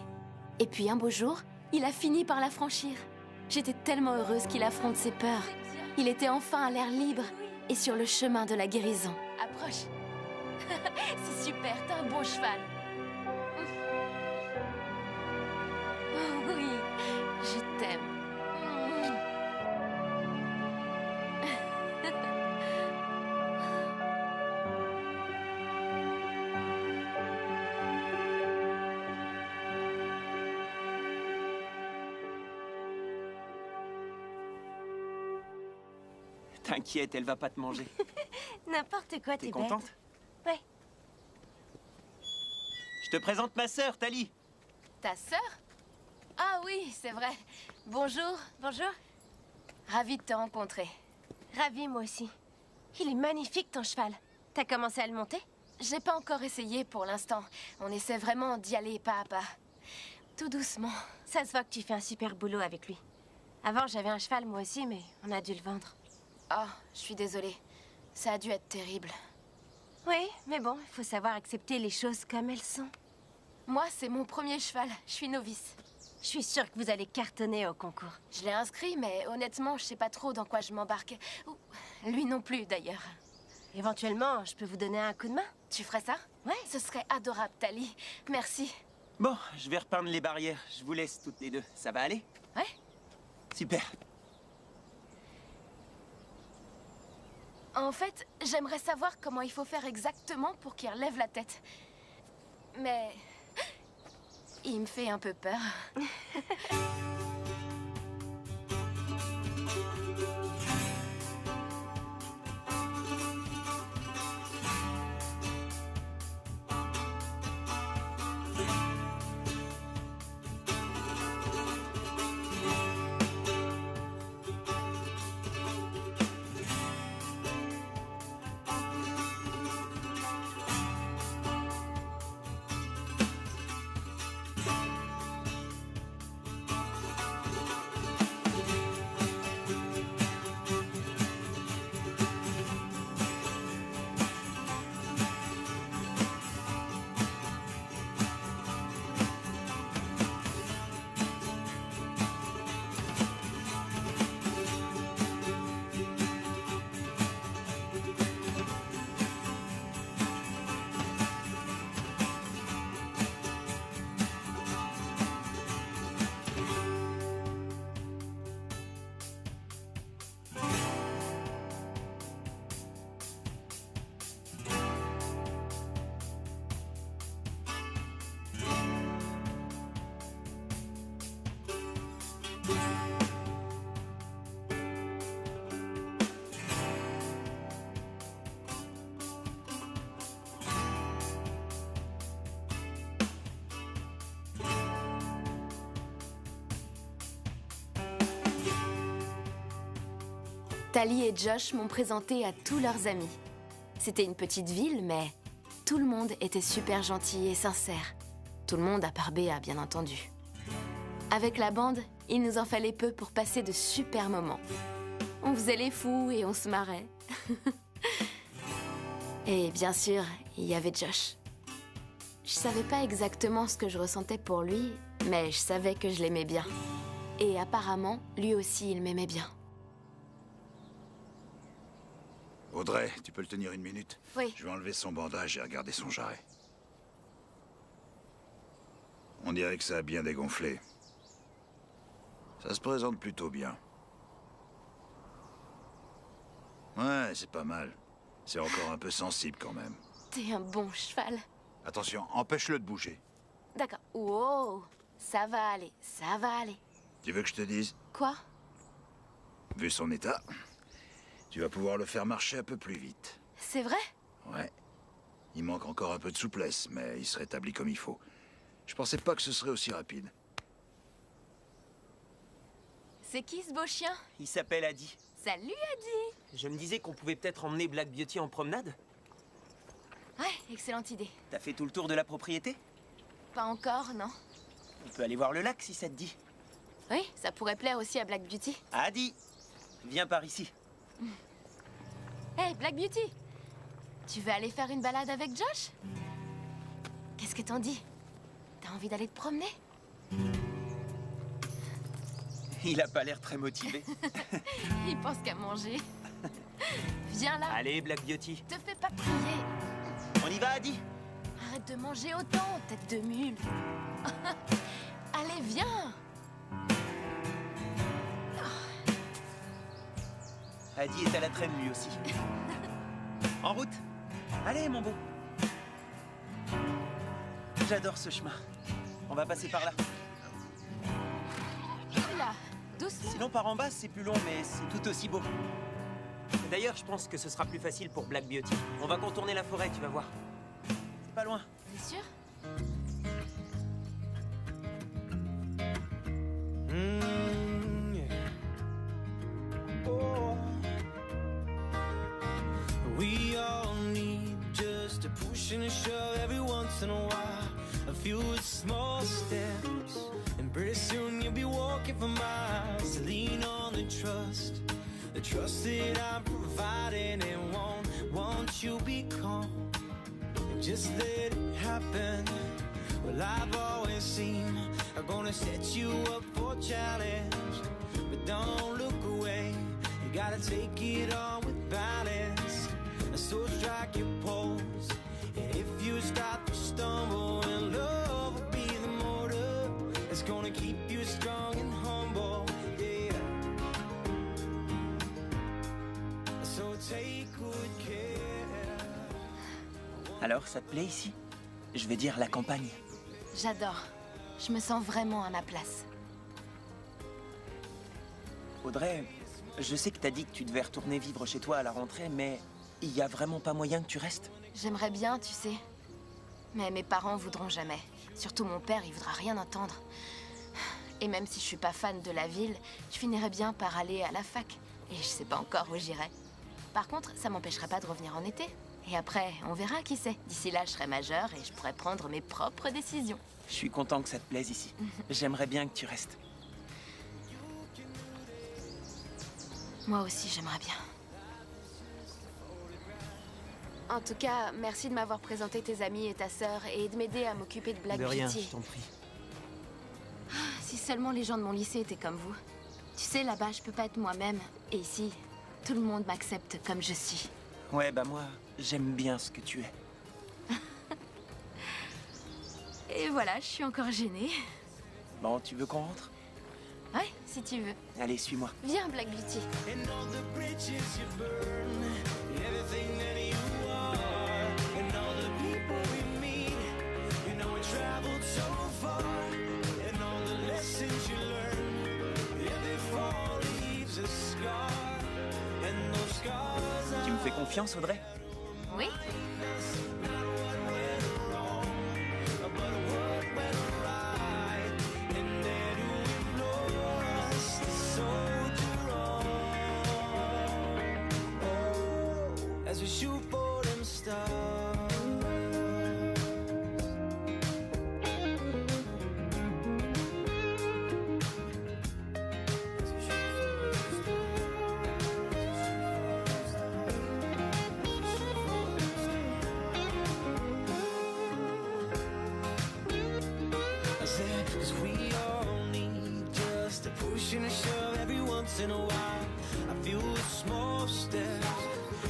Et puis un beau jour, il a fini par la franchir. J'étais tellement heureuse qu'il affronte ses peurs. Il était enfin à l'air libre et sur le chemin de la guérison. Approche. C'est super, t'as un bon cheval. Oh oui, je t'aime. T'inquiète, elle va pas te manger. N'importe quoi, T'es t'es contente? bête. Ouais. Je te présente ma sœur, Tali. Ta sœur? Ah oui, c'est vrai. Bonjour. Bonjour. Ravie de te rencontrer. Ravie, moi aussi. Il est magnifique, ton cheval. T'as commencé à le monter? J'ai pas encore essayé pour l'instant. On essaie vraiment d'y aller pas à pas. Tout doucement. Ça se voit que tu fais un super boulot avec lui. Avant, j'avais un cheval, moi aussi, mais on a dû le vendre. Oh, je suis désolée. Ça a dû être terrible. Oui, mais bon, il faut savoir accepter les choses comme elles sont. Moi, c'est mon premier cheval. Je suis novice. Je suis sûre que vous allez cartonner au concours. Je l'ai inscrit, mais honnêtement, je sais pas trop dans quoi je m'embarque. Lui non plus, d'ailleurs. Éventuellement, je peux vous donner un coup de main. Tu ferais ça? Ouais. Ce serait adorable, Tali. Merci. Bon, je vais repeindre les barrières. Je vous laisse toutes les deux. Ça va aller? Ouais. Super. En fait, j'aimerais savoir comment il faut faire exactement pour qu'il relève la tête. Mais... il me fait un peu peur. Tali et Josh m'ont présenté à tous leurs amis. C'était une petite ville, mais tout le monde était super gentil et sincère. Tout le monde à part Béa, bien entendu. Avec la bande, il nous en fallait peu pour passer de super moments. On faisait les fous et on se marrait. Et bien sûr, il y avait Josh. Je savais pas exactement ce que je ressentais pour lui, mais je savais que je l'aimais bien. Et apparemment, lui aussi, il m'aimait bien. Audrey, tu peux le tenir une minute? Oui. Je vais enlever son bandage et regarder son jarret. On dirait que ça a bien dégonflé. Ça se présente plutôt bien. Ouais, c'est pas mal. C'est encore un peu sensible quand même. T'es un bon cheval. Attention, empêche-le de bouger. D'accord. Wow, ça va aller, ça va aller. Tu veux que je te dise? Quoi? Vu son état, tu vas pouvoir le faire marcher un peu plus vite. C'est vrai? Ouais. Il manque encore un peu de souplesse, mais il se rétablit comme il faut. Je pensais pas que ce serait aussi rapide. C'est qui ce beau chien? Il s'appelle Adi. Salut Adi! Je me disais qu'on pouvait peut-être emmener Black Beauty en promenade. Ouais, excellente idée. T'as fait tout le tour de la propriété? Pas encore, non. On peut aller voir le lac si ça te dit. Oui, ça pourrait plaire aussi à Black Beauty. Adi, viens par ici. Hey, Black Beauty! Tu veux aller faire une balade avec Josh? Qu'est-ce que t'en dis? T'as envie d'aller te promener? Il a pas l'air très motivé. Il pense qu'à manger. Viens là. Allez, Black Beauty. Te fais pas prier. On y va, Adi? Arrête de manger autant, tête de mule. Allez, viens. Adi est à la traîne lui aussi. En route. Allez, mon beau. J'adore ce chemin. On va passer par là. Là, doucement. Sinon, par en bas, c'est plus long, mais c'est tout aussi beau. D'ailleurs, je pense que ce sera plus facile pour Black Beauty. On va contourner la forêt, tu vas voir. C'est pas loin. T'es sûr? We all need just a push and a shove every once in a while. A few small steps, and pretty soon you'll be walking for miles. Lean on the trust that I'm providing, and won't you be calm? Just let it happen. Well, I've always seen I'm gonna set you up for challenge, but don't look away. You gotta take it on with balance. So strike your pose, and if you start to stumble, and love will be the motor. It's gonna keep you strong and humble, yeah. So take away Alors, ça te plaît ici? Je veux dire la campagne. J'adore. Je me sens vraiment à ma place. Audrey, je sais que t'as dit que tu devais retourner vivre chez toi à la rentrée, mais il y a vraiment pas moyen que tu restes? J'aimerais bien, tu sais. Mais mes parents voudront jamais. Surtout mon père, il voudra rien entendre. Et même si je suis pas fan de la ville, je finirais bien par aller à la fac. Et je sais pas encore où j'irai. Par contre, ça m'empêcherait pas de revenir en été. Et après, on verra qui sait. D'ici là, je serai majeure et je pourrai prendre mes propres décisions. Je suis content que ça te plaise ici. J'aimerais bien que tu restes. Moi aussi, j'aimerais bien. En tout cas, merci de m'avoir présenté tes amis et ta sœur et de m'aider à m'occuper de Black De rien, Beauty. je t'en prie. Si seulement les gens de mon lycée étaient comme vous. Tu sais, là-bas, je peux pas être moi-même. Et ici, tout le monde m'accepte comme je suis. Ouais, bah moi, j'aime bien ce que tu es. Et voilà, je suis encore gênée. Bon, tu veux qu'on rentre? Ouais, si tu veux. Allez, suis-moi. Viens, Black Beauty. Tu me fais confiance, Audrey? Oui. As we shoot for them stars. Cause we all need just a push and a shove every once in a while. I feel the small steps,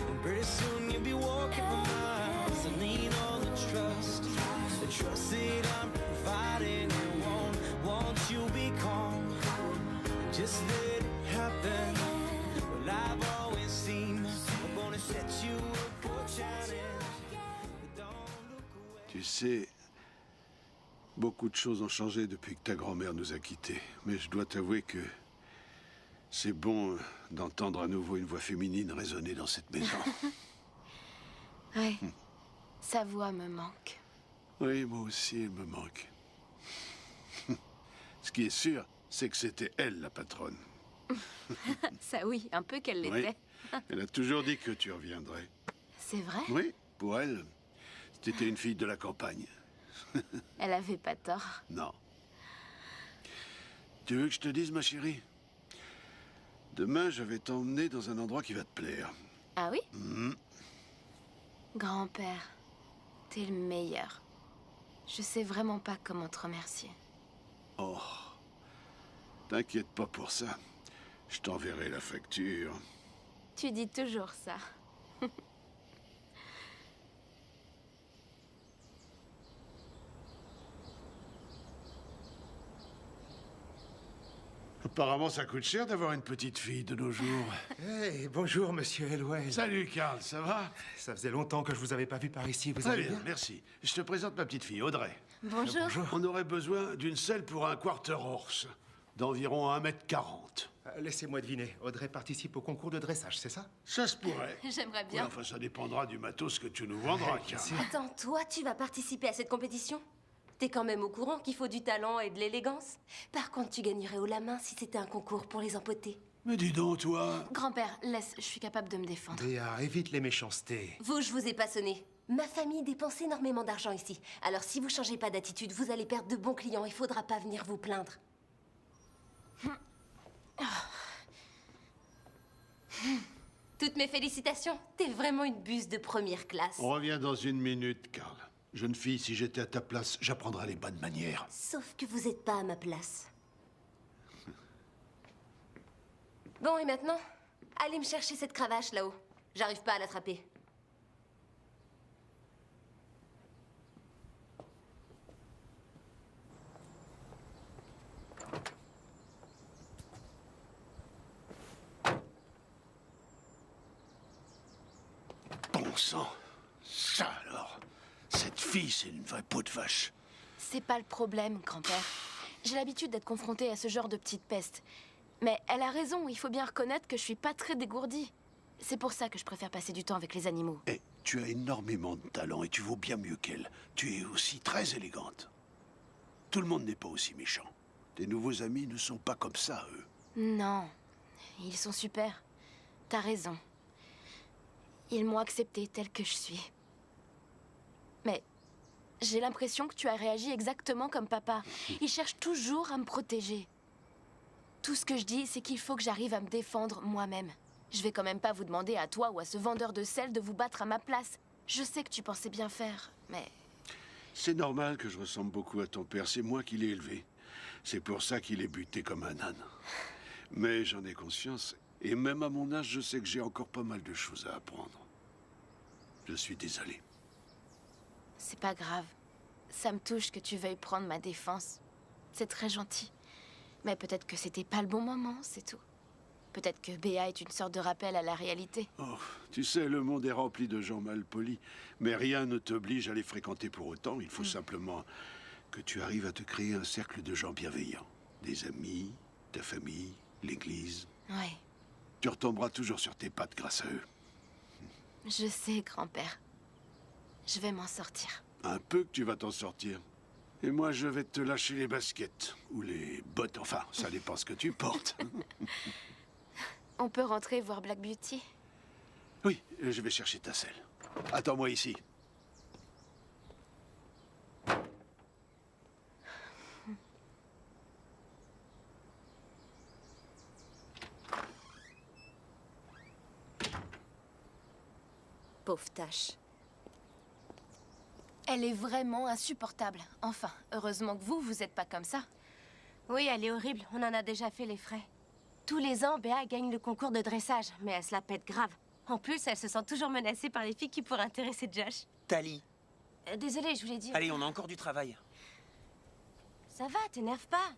and pretty soon you'll be walking for miles. I lean on the trust that I'm providing. And won't you be calm? Just let it happen. Well, I've always seen I'm gonna set you up for challenge. But don't look away. Tu sais, beaucoup de choses ont changé depuis que ta grand-mère nous a quittés. Mais je dois t'avouer que c'est bon d'entendre à nouveau une voix féminine résonner dans cette maison. Ouais. Sa voix me manque. Oui, moi aussi, elle me manque. Ce qui est sûr, c'est que c'était elle, la patronne. Ça oui, un peu qu'elle Oui. l'était. Elle a toujours dit que tu reviendrais. C'est vrai? Oui, pour elle, c'était une fille de la campagne. Elle avait pas tort. Non. Tu veux que je te dise, ma chérie? Demain, je vais t'emmener dans un endroit qui va te plaire. Ah oui? Mhm. Grand-père, t'es le meilleur. Je sais vraiment pas comment te remercier. Oh, t'inquiète pas pour ça. Je t'enverrai la facture. Tu dis toujours ça. Apparemment, ça coûte cher d'avoir une petite fille de nos jours. Hey, bonjour, monsieur Elway. Salut, Karl, ça va? Ça faisait longtemps que je vous avais pas vu par ici. Vous Très allez bien, bien? merci. Je te présente ma petite fille, Audrey. Bonjour. On aurait besoin d'une selle pour un quarter horse, d'environ 1,40 m. Laissez-moi deviner. Audrey participe au concours de dressage, c'est ça? Ça se pourrait. J'aimerais Ouais, bien. enfin, ça dépendra du matos que tu nous vendras, Karl. Attends, toi, tu vas participer à cette compétition? T'es quand même au courant qu'il faut du talent et de l'élégance. Par contre, tu gagnerais haut la main si c'était un concours pour les empoter. Mais dis donc, toi... Grand-père, laisse, je suis capable de me défendre. Béa, évite les méchancetés. Vous, je vous ai pas sonné. Ma famille dépense énormément d'argent ici. Alors si vous changez pas d'attitude, vous allez perdre de bons clients. Il faudra pas venir vous plaindre. Toutes mes félicitations. T'es vraiment une buse de première classe. On revient dans une minute, Karl. Jeune fille, si j'étais à ta place, j'apprendrais les bonnes manières. Sauf que vous êtes pas à ma place. Bon, et maintenant? Allez me chercher cette cravache là-haut. J'arrive pas à l'attraper. Bon sang, ça alors. fille, c'est une vraie peau de vache. C'est pas le problème, grand-père. J'ai l'habitude d'être confrontée à ce genre de petite peste. Mais elle a raison, il faut bien reconnaître que je suis pas très dégourdie. C'est pour ça que je préfère passer du temps avec les animaux. Eh, tu as énormément de talent et tu vaux bien mieux qu'elle. Tu es aussi très élégante. Tout le monde n'est pas aussi méchant. Tes nouveaux amis ne sont pas comme ça, eux. Non, ils sont super. T'as raison. Ils m'ont acceptée telle que je suis. Mais j'ai l'impression que tu as réagi exactement comme papa. Il cherche toujours à me protéger. Tout ce que je dis, c'est qu'il faut que j'arrive à me défendre moi-même. Je vais quand même pas vous demander à toi ou à ce vendeur de sel de vous battre à ma place. Je sais que tu pensais bien faire, mais... C'est normal que je ressemble beaucoup à ton père. C'est moi qui l'ai élevé. C'est pour ça qu'il est buté comme un âne. Mais j'en ai conscience. Et même à mon âge, je sais que j'ai encore pas mal de choses à apprendre. Je suis désolé. C'est pas grave. Ça me touche que tu veuilles prendre ma défense. C'est très gentil. Mais peut-être que c'était pas le bon moment, c'est tout. Peut-être que Béa est une sorte de rappel à la réalité. Oh, tu sais, le monde est rempli de gens mal polis. Mais rien ne t'oblige à les fréquenter pour autant. Il faut simplement que tu arrives à te créer un cercle de gens bienveillants. Des amis, ta famille, l'église. Ouais. Tu retomberas toujours sur tes pattes grâce à eux. Je sais, grand-père. Je vais m'en sortir. Un peu que tu vas t'en sortir. Et moi, je vais te lâcher les baskets. Ou les bottes, enfin, ça dépend ce que tu portes. On peut rentrer voir Black Beauty? Oui, je vais chercher ta selle. Attends-moi ici. Pauvre tâche. Elle est vraiment insupportable. Enfin, heureusement que vous êtes pas comme ça. Oui, elle est horrible. On en a déjà fait les frais. Tous les ans, Béa gagne le concours de dressage, mais elle se la pète grave. En plus, elle se sent toujours menacée par les filles qui pourraient intéresser Josh. Tali. Désolée, je voulais dire... Allez, on a encore du travail. Ça va, t'énerve pas.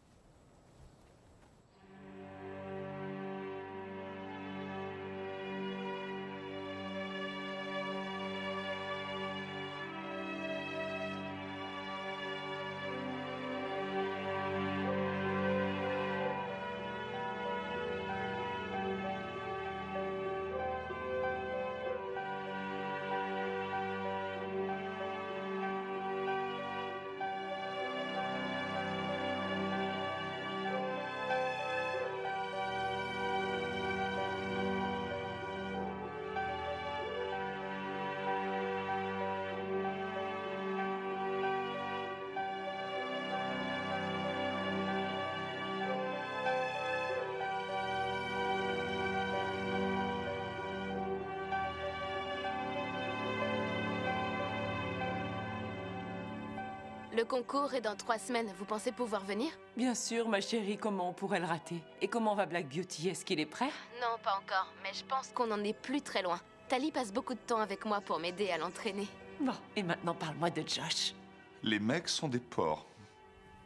Le concours est dans 3 semaines. Vous pensez pouvoir venir? Bien sûr, ma chérie, comment on pourrait le rater? Et comment va Black Beauty? Est-ce qu'il est prêt? Non, pas encore, mais je pense qu'on en est plus très loin. Tali passe beaucoup de temps avec moi pour m'aider à l'entraîner. Bon, et maintenant parle-moi de Josh. Les mecs sont des porcs.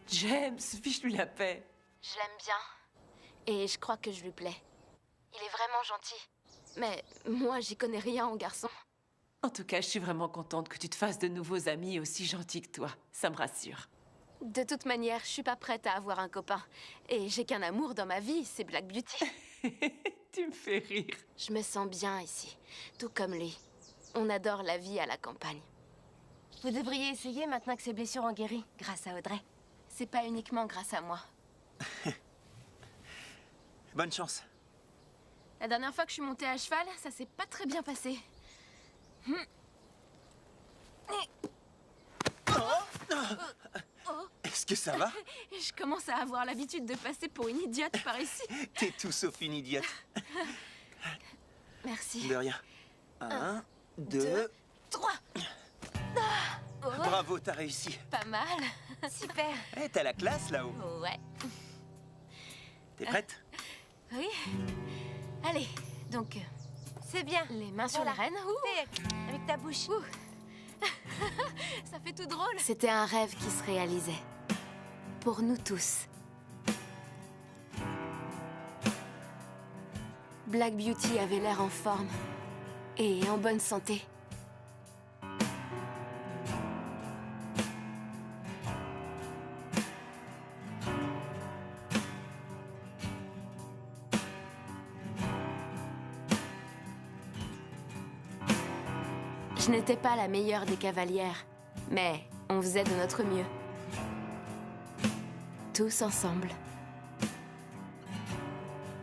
James, fiche-lui la paix. Je l'aime bien. Et je crois que je lui plais. Il est vraiment gentil. Mais moi, j'y connais rien en garçon. En tout cas, je suis vraiment contente que tu te fasses de nouveaux amis aussi gentils que toi. Ça me rassure. De toute manière, je suis pas prête à avoir un copain. Et j'ai qu'un amour dans ma vie, c'est Black Beauty. Tu me fais rire. Je me sens bien ici, tout comme lui. On adore la vie à la campagne. Vous devriez essayer maintenant que ses blessures ont guéri, grâce à Audrey. C'est pas uniquement grâce à moi. Bonne chance. La dernière fois que je suis montée à cheval, ça s'est pas très bien passé. Est-ce que ça va? Je commence à avoir l'habitude de passer pour une idiote par ici. T'es tout sauf une idiote. Merci. De rien. 1, 2, 3. Bravo, t'as réussi. Pas mal. Super. Eh, t'as la classe là-haut. Ouais. T'es prête? Oui. Allez, donc... C'est bien. Les mains sur Voilà. les rênes. Fais avec ta bouche. Ça fait tout drôle. C'était un rêve qui se réalisait. Pour nous tous. Black Beauty avait l'air en forme. Et en bonne santé. Je n'étais pas la meilleure des cavalières, mais on faisait de notre mieux. Tous ensemble.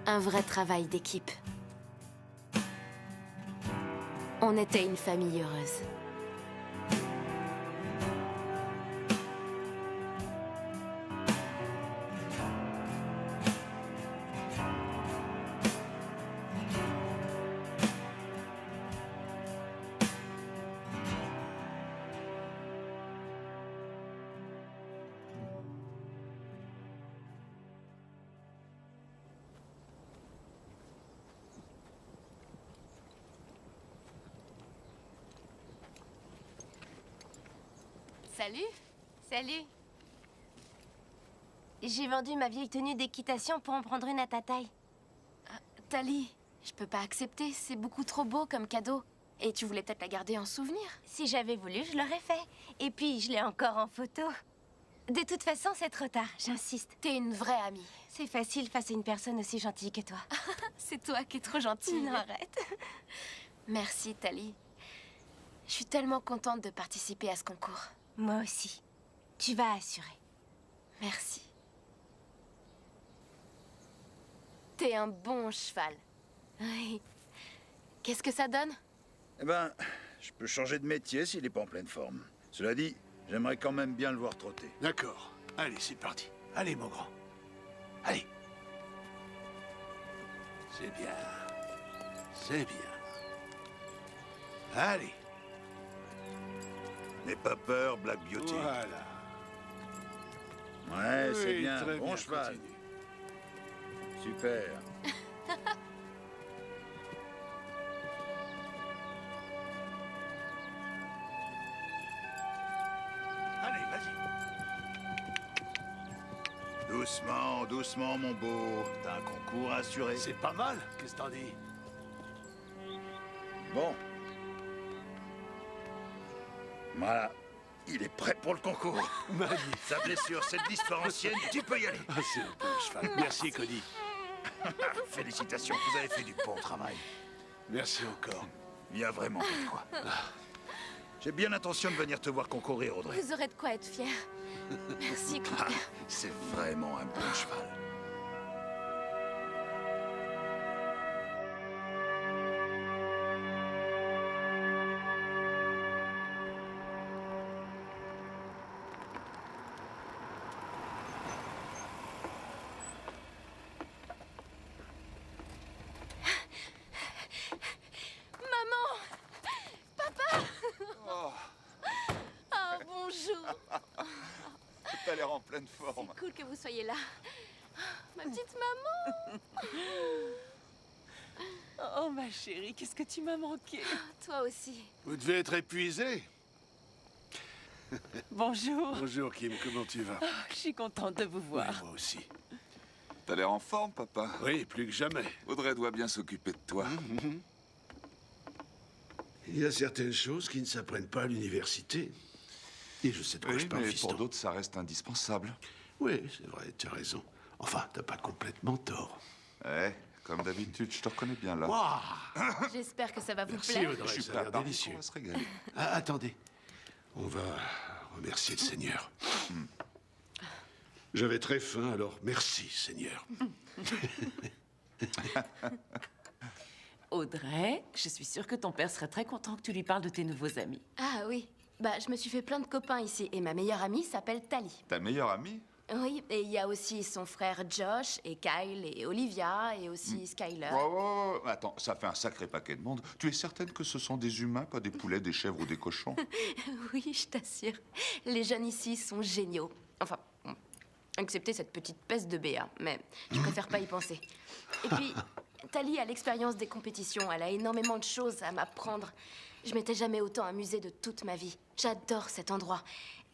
Un vrai travail d'équipe. On était une famille heureuse. Salut. Salut. J'ai vendu ma vieille tenue d'équitation pour en prendre une à ta taille. Tali, je peux pas accepter, c'est beaucoup trop beau comme cadeau. Et tu voulais peut-être la garder en souvenir? Si j'avais voulu, je l'aurais fait. Et puis, je l'ai encore en photo. De toute façon, c'est trop tard, j'insiste. T'es une vraie amie. C'est facile face à une personne aussi gentille que toi. C'est toi qui es trop gentille. Non, arrête. Merci, Tali. Je suis tellement contente de participer à ce concours. Moi aussi. Tu vas assurer. Merci. T'es un bon cheval. Oui. Qu'est-ce que ça donne? Eh ben, je peux changer de métier s'il n'est pas en pleine forme. Cela dit, j'aimerais quand même bien le voir trotter. D'accord. Allez, c'est parti. Allez, mon grand. Allez. C'est bien. C'est bien. Allez. N'aie pas peur, Black Beauty. Voilà. Ouais, Oui, c'est bien. très Bon bien, cheval. continue. Super. Allez, vas-y. Doucement, doucement, mon beau. T'as un concours à assurer. C'est pas mal, qu'est-ce que t'en dis? Bon. Voilà. Il est prêt pour le concours. Magnifique. Sa blessure, cette d'histoire ancienne, tu peux y aller. Ah, c'est un bon cheval. Merci, Cody. Félicitations, vous avez fait du bon travail. Merci encore. Il y a vraiment pas de quoi. J'ai bien l'intention de venir te voir concourir, Audrey. Vous aurez de quoi être fier. Merci, Ah, Claire. c'est vraiment un bon cheval. Maman! Papa! Oh, bonjour! T'as l'air en pleine forme. C'est cool que vous soyez là. Ma petite maman! Oh, ma chérie, qu'est-ce que tu m'as manqué. Toi aussi. Vous devez être épuisé. Bonjour. Bonjour, Kim. Comment tu vas? Oh, je suis contente de vous voir. Oui, moi aussi. T'as l'air en forme, papa. Oui, plus que jamais. Audrey doit bien s'occuper de toi. Il y a certaines choses qui ne s'apprennent pas à l'université. Et je sais de quoi Oui, je parle, mais fiston. pour d'autres, ça reste indispensable. Oui, c'est vrai, tu as raison. Enfin, t'as pas complètement tort. Ouais, comme d'habitude, je te reconnais bien là. Waouh! J'espère que ça va vous Merci, plaire. Audrey, Je suis ça a l'air prêt à délicieux. on va se régaler. Ah, attendez. On va remercier le Seigneur. J'avais très faim, alors merci, Seigneur. Audrey, je suis sûre que ton père serait très content que tu lui parles de tes nouveaux amis. Ah oui. Bah, je me suis fait plein de copains ici. Et ma meilleure amie s'appelle Tali. Ta meilleure amie? Oui, et il y a aussi son frère Josh, et Kyle, et Olivia, et aussi Skyler. Oh, attends, ça fait un sacré paquet de monde. Tu es certaine que ce sont des humains, pas des poulets, des chèvres ou des cochons? Oui, je t'assure. Les jeunes ici sont géniaux. Enfin, bon, excepté cette petite peste de Béa, mais je préfère pas y penser. Et puis, Tali a l'expérience des compétitions. Elle a énormément de choses à m'apprendre. Je m'étais jamais autant amusée de toute ma vie. J'adore cet endroit.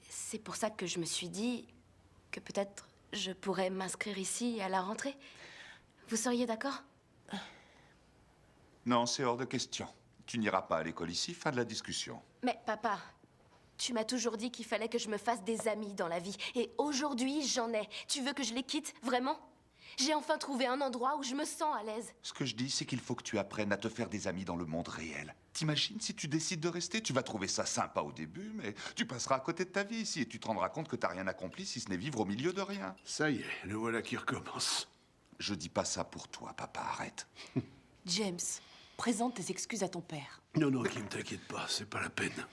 C'est pour ça que je me suis dit que peut-être je pourrais m'inscrire ici à la rentrée. Vous seriez d'accord? Non, c'est hors de question. Tu n'iras pas à l'école ici, fin de la discussion. Mais papa, tu m'as toujours dit qu'il fallait que je me fasse des amis dans la vie. Et aujourd'hui, j'en ai. Tu veux que je les quitte, vraiment? J'ai enfin trouvé un endroit où je me sens à l'aise. Ce que je dis, c'est qu'il faut que tu apprennes à te faire des amis dans le monde réel. T'imagines, si tu décides de rester, tu vas trouver ça sympa au début, mais tu passeras à côté de ta vie ici et tu te rendras compte que t'as rien accompli si ce n'est vivre au milieu de rien. Ça y est, le voilà qui recommence. Je dis pas ça pour toi, papa, arrête. James, présente tes excuses à ton père. Non, non, Kim, t'inquiète pas, c'est pas la peine.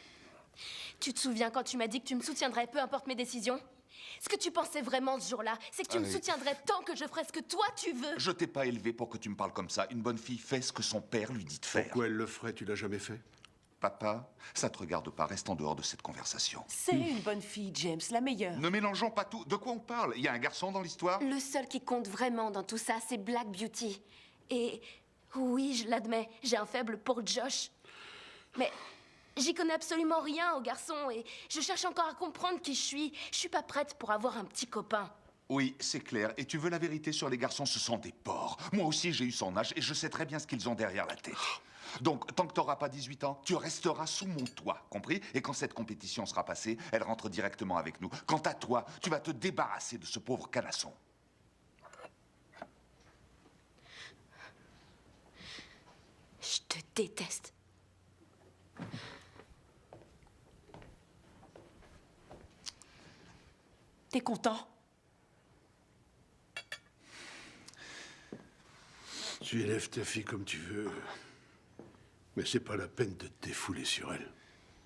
Tu te souviens quand tu m'as dit que tu me soutiendrais, peu importe mes décisions? Ce que tu pensais vraiment ce jour-là, c'est que tu me soutiendrais tant que je ferais ce que toi tu veux. Je t'ai pas élevé pour que tu me parles comme ça. Une bonne fille fait ce que son père lui dit de faire. Pourquoi elle le ferait? Tu l'as jamais fait? Papa, ça te regarde pas, reste en dehors de cette conversation. C'est une bonne fille, James, la meilleure. Ne mélangeons pas tout. De quoi on parle? Il y a un garçon dans l'histoire? Le seul qui compte vraiment dans tout ça, c'est Black Beauty. Et oui, je l'admets, j'ai un faible pour Josh. Mais j'y connais absolument rien au garçon et je cherche encore à comprendre qui je suis. Je suis pas prête pour avoir un petit copain. Oui, c'est clair. Et tu veux la vérité sur les garçons, ce sont des porcs. Moi aussi, j'ai eu son âge et je sais très bien ce qu'ils ont derrière la tête. Donc, tant que t'auras pas 18 ans, tu resteras sous mon toit, compris? Et quand cette compétition sera passée, elle rentre directement avec nous. Quant à toi, tu vas te débarrasser de ce pauvre canasson. Je te déteste. T'es content? Tu élèves ta fille comme tu veux, mais c'est pas la peine de te défouler sur elle.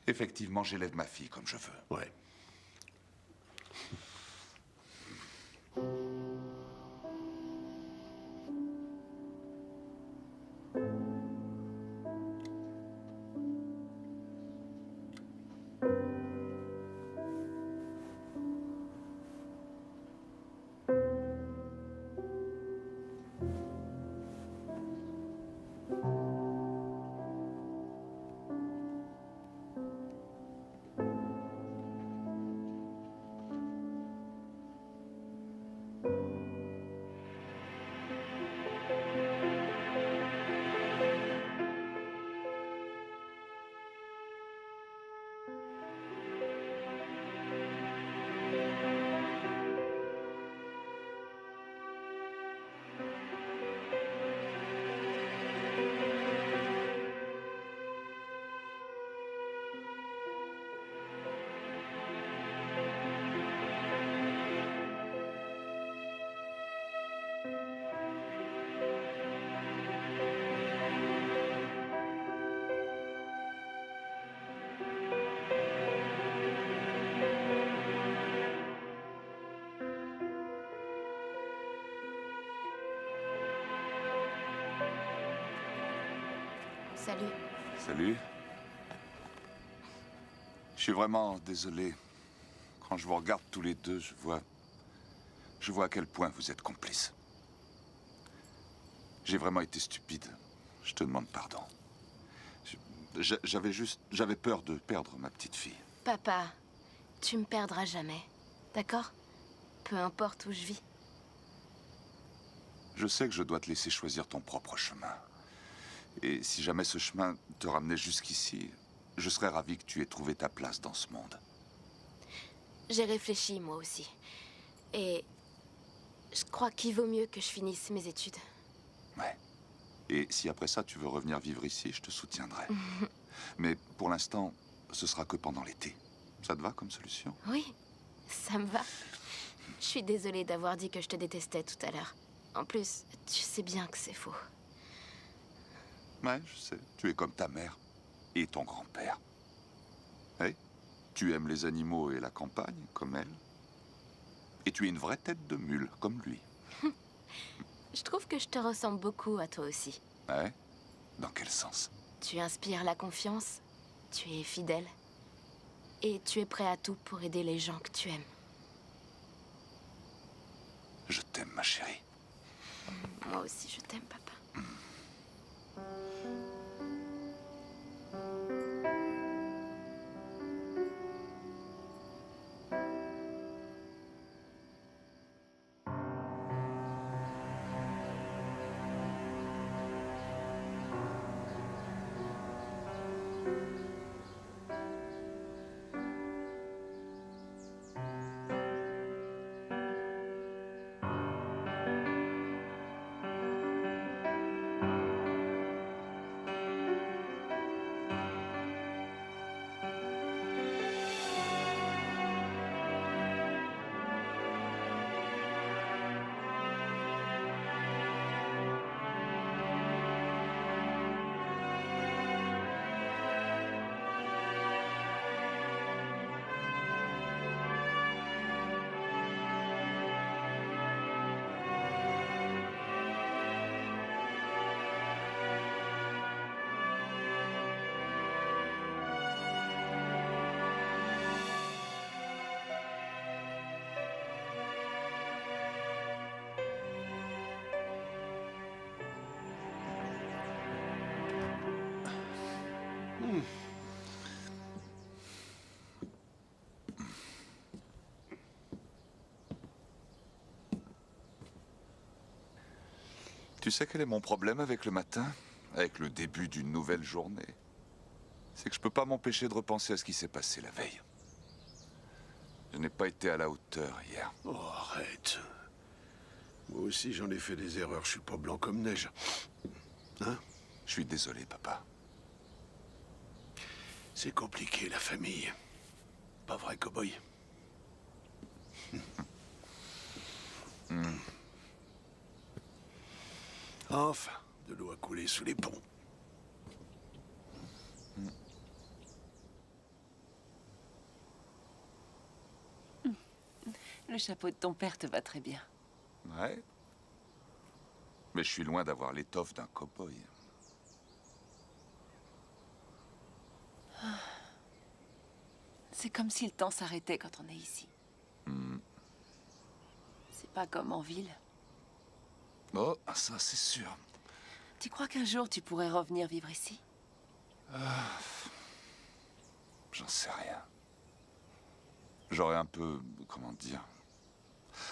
Effectivement, j'élève ma fille comme je veux. Ouais. Salut. Salut. Je suis vraiment désolé. Quand je vous regarde tous les deux, je vois à quel point vous êtes complices. J'ai vraiment été stupide. Je te demande pardon. J'avais peur de perdre ma petite fille. Papa, tu me perdras jamais. D'accord? Peu importe où je vis. Je sais que je dois te laisser choisir ton propre chemin. Et si jamais ce chemin te ramenait jusqu'ici, je serais ravi que tu aies trouvé ta place dans ce monde. J'ai réfléchi, moi aussi. Et je crois qu'il vaut mieux que je finisse mes études. Ouais. Et si après ça, tu veux revenir vivre ici, je te soutiendrai. Mais pour l'instant, ce sera que pendant l'été. Ça te va comme solution? Oui, ça me va. Je suis désolée d'avoir dit que je te détestais tout à l'heure. En plus, tu sais bien que c'est faux. Ouais, je sais. Tu es comme ta mère et ton grand-père. Hey, tu aimes les animaux et la campagne, comme elle. Et tu es une vraie tête de mule, comme lui. Je trouve que je te ressemble beaucoup à toi aussi. Ouais? Dans quel sens? Tu inspires la confiance, tu es fidèle. Et tu es prêt à tout pour aider les gens que tu aimes. Je t'aime, ma chérie. Moi aussi, je t'aime, papa. Tu sais quel est mon problème avec le matin? Avec le début d'une nouvelle journée? C'est que je peux pas m'empêcher de repenser à ce qui s'est passé la veille. Je n'ai pas été à la hauteur hier. Oh, arrête. Moi aussi, j'en ai fait des erreurs. Je suis pas blanc comme neige. Hein? Je suis désolé, papa. C'est compliqué, la famille. Pas vrai, cow-boy? Enfin, de l'eau a coulé sous les ponts. Le chapeau de ton père te va très bien. Ouais. Mais je suis loin d'avoir l'étoffe d'un cow-boy. C'est comme si le temps s'arrêtait quand on est ici. C'est pas comme en ville. Oh, ça c'est sûr. Tu crois qu'un jour tu pourrais revenir vivre ici? J'en sais rien. J'aurais un peu, comment dire,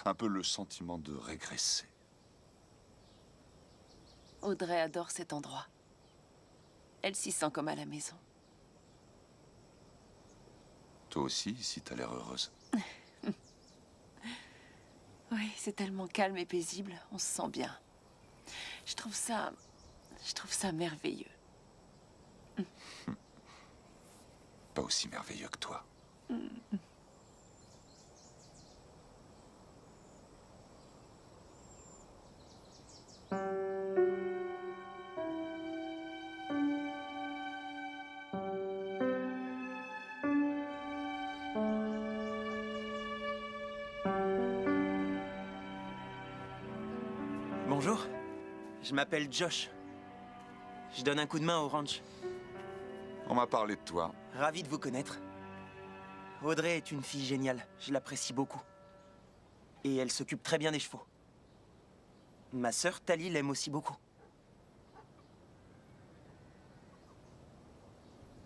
un peu le sentiment de régresser. Audrey adore cet endroit. Elle s'y sent comme à la maison. Toi aussi, ici, t'as l'air heureuse. Oui, c'est tellement calme et paisible, on se sent bien. Je trouve ça merveilleux. Pas aussi merveilleux que toi. Bonjour, je m'appelle Josh. Je donne un coup de main au ranch. On m'a parlé de toi. Ravi de vous connaître. Audrey est une fille géniale, je l'apprécie beaucoup. Et elle s'occupe très bien des chevaux. Ma sœur, Tali, l'aime aussi beaucoup.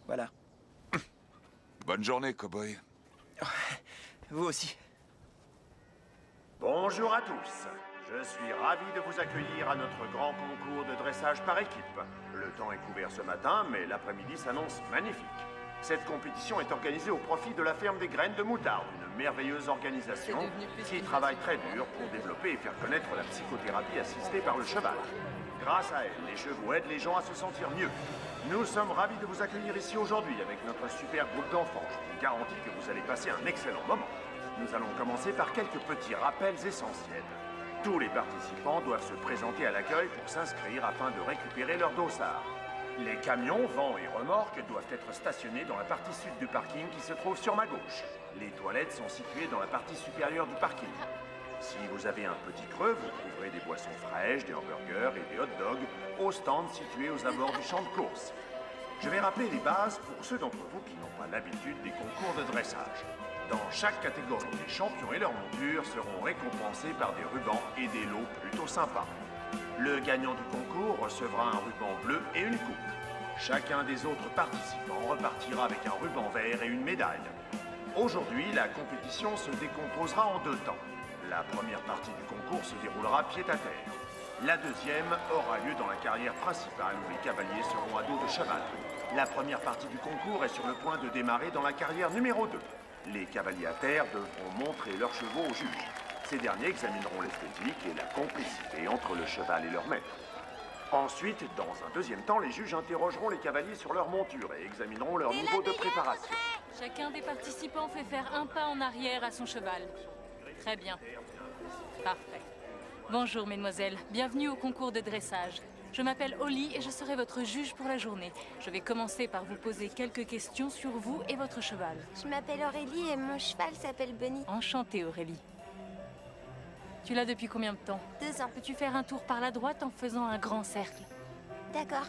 Voilà. Bonne journée, cow-boy. Vous aussi. Bonjour à tous. Je suis ravi de vous accueillir à notre grand concours de dressage par équipe. Le temps est couvert ce matin, mais l'après-midi s'annonce magnifique. Cette compétition est organisée au profit de la ferme des graines de moutarde, une merveilleuse organisation qui travaille très dur pour développer et faire connaître la psychothérapie assistée par le cheval. Grâce à elle, les chevaux aident les gens à se sentir mieux. Nous sommes ravis de vous accueillir ici aujourd'hui avec notre super groupe d'enfants. Je vous garantis que vous allez passer un excellent moment. Nous allons commencer par quelques petits rappels essentiels. Tous les participants doivent se présenter à l'accueil pour s'inscrire afin de récupérer leur dossard. Les camions, vans et remorques doivent être stationnés dans la partie sud du parking qui se trouve sur ma gauche. Les toilettes sont situées dans la partie supérieure du parking. Si vous avez un petit creux, vous trouverez des boissons fraîches, des hamburgers et des hot dogs au stand situé aux abords du champ de course. Je vais rappeler les bases pour ceux d'entre vous qui n'ont pas l'habitude des concours de dressage. Dans chaque catégorie, les champions et leurs montures seront récompensés par des rubans et des lots plutôt sympas. Le gagnant du concours recevra un ruban bleu et une coupe. Chacun des autres participants repartira avec un ruban vert et une médaille. Aujourd'hui, la compétition se décomposera en deux temps. La première partie du concours se déroulera pied à terre. La deuxième aura lieu dans la carrière principale où les cavaliers seront à dos de cheval. La première partie du concours est sur le point de démarrer dans la carrière numéro 2. Les cavaliers à terre devront montrer leurs chevaux aux juges. Ces derniers examineront l'esthétique et la complicité entre le cheval et leur maître. Ensuite, dans un deuxième temps, les juges interrogeront les cavaliers sur leur monture et examineront leur niveau de préparation. Chacun des participants fait faire un pas en arrière à son cheval. Très bien. Parfait. Bonjour, mesdemoiselles. Bienvenue au concours de dressage. Je m'appelle Holly et je serai votre juge pour la journée. Je vais commencer par vous poser quelques questions sur vous et votre cheval. Je m'appelle Aurélie et mon cheval s'appelle Bunny. Enchantée, Aurélie. Tu l'as depuis combien de temps? 2 ans. Peux-tu faire un tour par la droite en faisant un grand cercle? D'accord.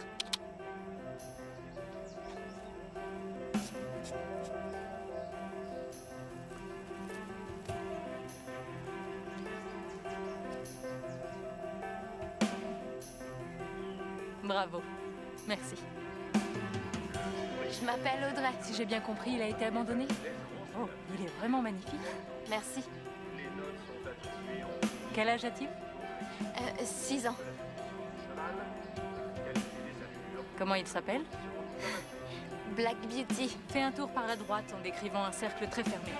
Bravo. Merci. Je m'appelle Audrey. Si j'ai bien compris, il a été abandonné? Oh, il est vraiment magnifique. Merci. Quel âge a-t-il? 6 ans. Comment il s'appelle? Black Beauty. Fais un tour par la droite en décrivant un cercle très fermé.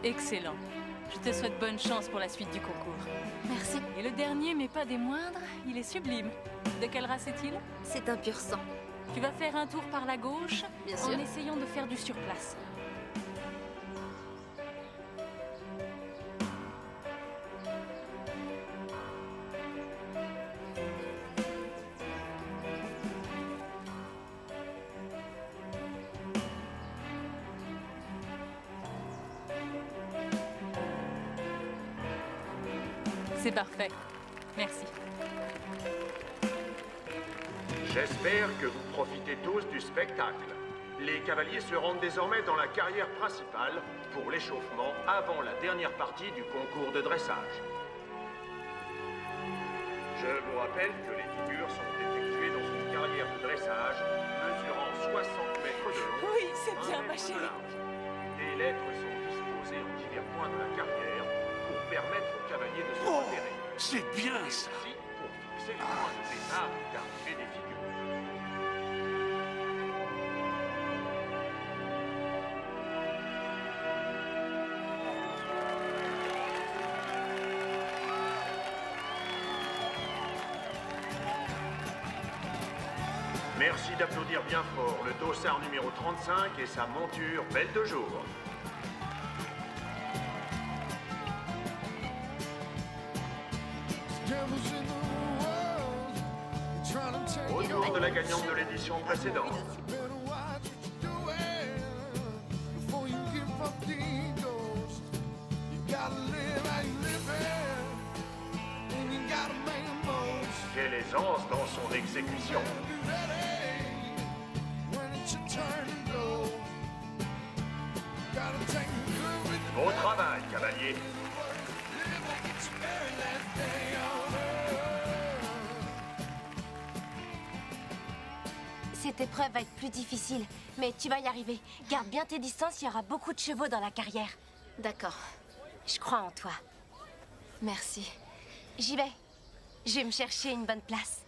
Excellent. Je te souhaite bonne chance pour la suite du concours. Merci. Et le dernier, mais pas des moindres, il est sublime. De quelle race est-il? C'est un pur sang. Tu vas faire un tour par la gauche, Bien en sûr. essayant de faire du surplace. C'est parfait. Merci. J'espère que vous profitez tous du spectacle. Les cavaliers se rendent désormais dans la carrière principale pour l'échauffement avant la dernière partie du concours de dressage. Je vous rappelle que les figures sont effectuées dans une carrière de dressage mesurant 60 mètres de long. Oui, c'est bien, 1 ma mètre de chérie. large. Des lettres sont disposées en divers points de la carrière pour permettre aux cavaliers de se repérer. C'est bien Et ça. aussi pour fixer les points de départ d'arrivée des figures. Merci d'applaudir bien fort le dossard numéro 35 et sa monture Belle de jour. Autour de la gagnante de l'édition précédente. Quelle aisance dans son exécution. Beau travail, cavalier. Cette épreuve va être plus difficile, mais tu vas y arriver. Garde bien tes distances, il y aura beaucoup de chevaux dans la carrière. D'accord. Je crois en toi. Merci. J'y vais. Je vais me chercher une bonne place.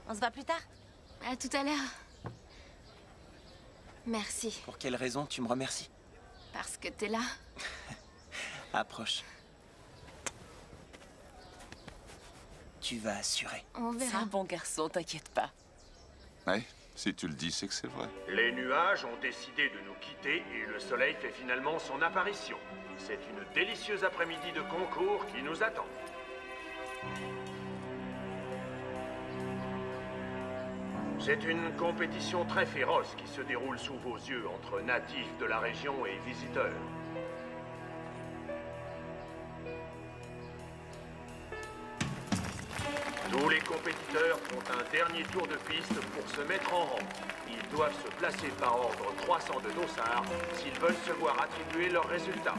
On se voit plus tard? À tout à l'heure. Merci. Pour quelle raison tu me remercies? Parce que t'es là. Approche. Tu vas assurer. On C'est verra. un bon garçon, t'inquiète pas. Ouais, si tu le dis, c'est que c'est vrai. Les nuages ont décidé de nous quitter et le soleil fait finalement son apparition. C'est une délicieuse après-midi de concours qui nous attend. C'est une compétition très féroce qui se déroule sous vos yeux entre natifs de la région et visiteurs. Tous les compétiteurs font un dernier tour de piste pour se mettre en rang. Ils doivent se placer par ordre croissant de dossards s'ils veulent se voir attribuer leurs résultats.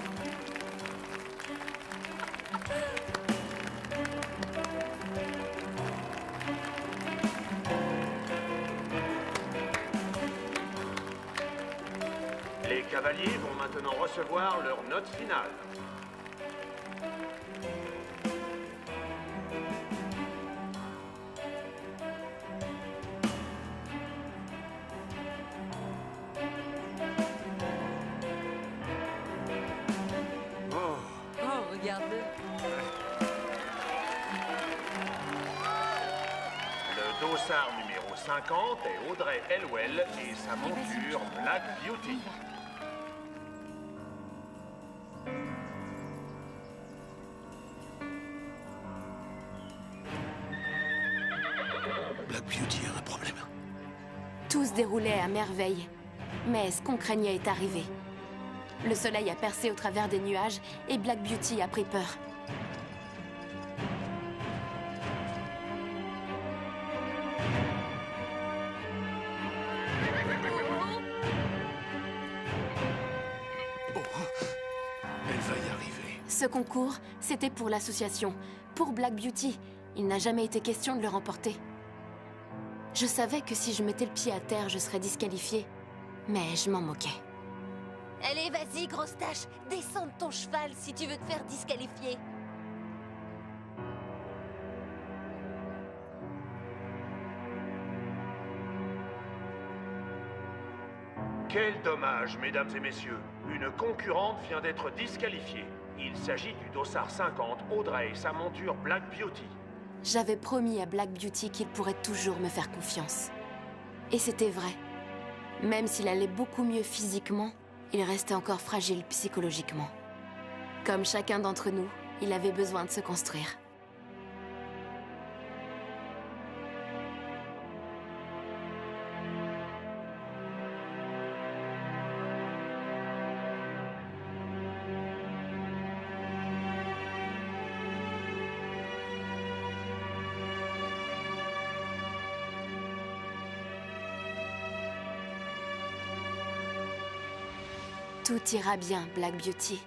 Les cavaliers vont maintenant recevoir leur note finale. Oh, regarde-le. Le dossard numéro 50 est Audrey Elwell et sa monture Black Beauty. Black Beauty a un problème. Tout se déroulait à merveille. Mais ce qu'on craignait est arrivé. Le soleil a percé au travers des nuages et Black Beauty a pris peur. Oh, elle va y arriver. Ce concours, c'était pour l'association, pour Black Beauty. Il n'a jamais été question de le remporter. Je savais que si je mettais le pied à terre, je serais disqualifiée. Mais je m'en moquais. Allez, vas-y, grosse tâche. Descends de ton cheval si tu veux te faire disqualifier. Quel dommage, mesdames et messieurs. Une concurrente vient d'être disqualifiée. Il s'agit du Dossard 50, Audrey et sa monture Black Beauty. J'avais promis à Black Beauty qu'il pourrait toujours me faire confiance. Et c'était vrai. Même s'il allait beaucoup mieux physiquement, il restait encore fragile psychologiquement. Comme chacun d'entre nous, il avait besoin de se construire. Tout ira bien, Black Beauty.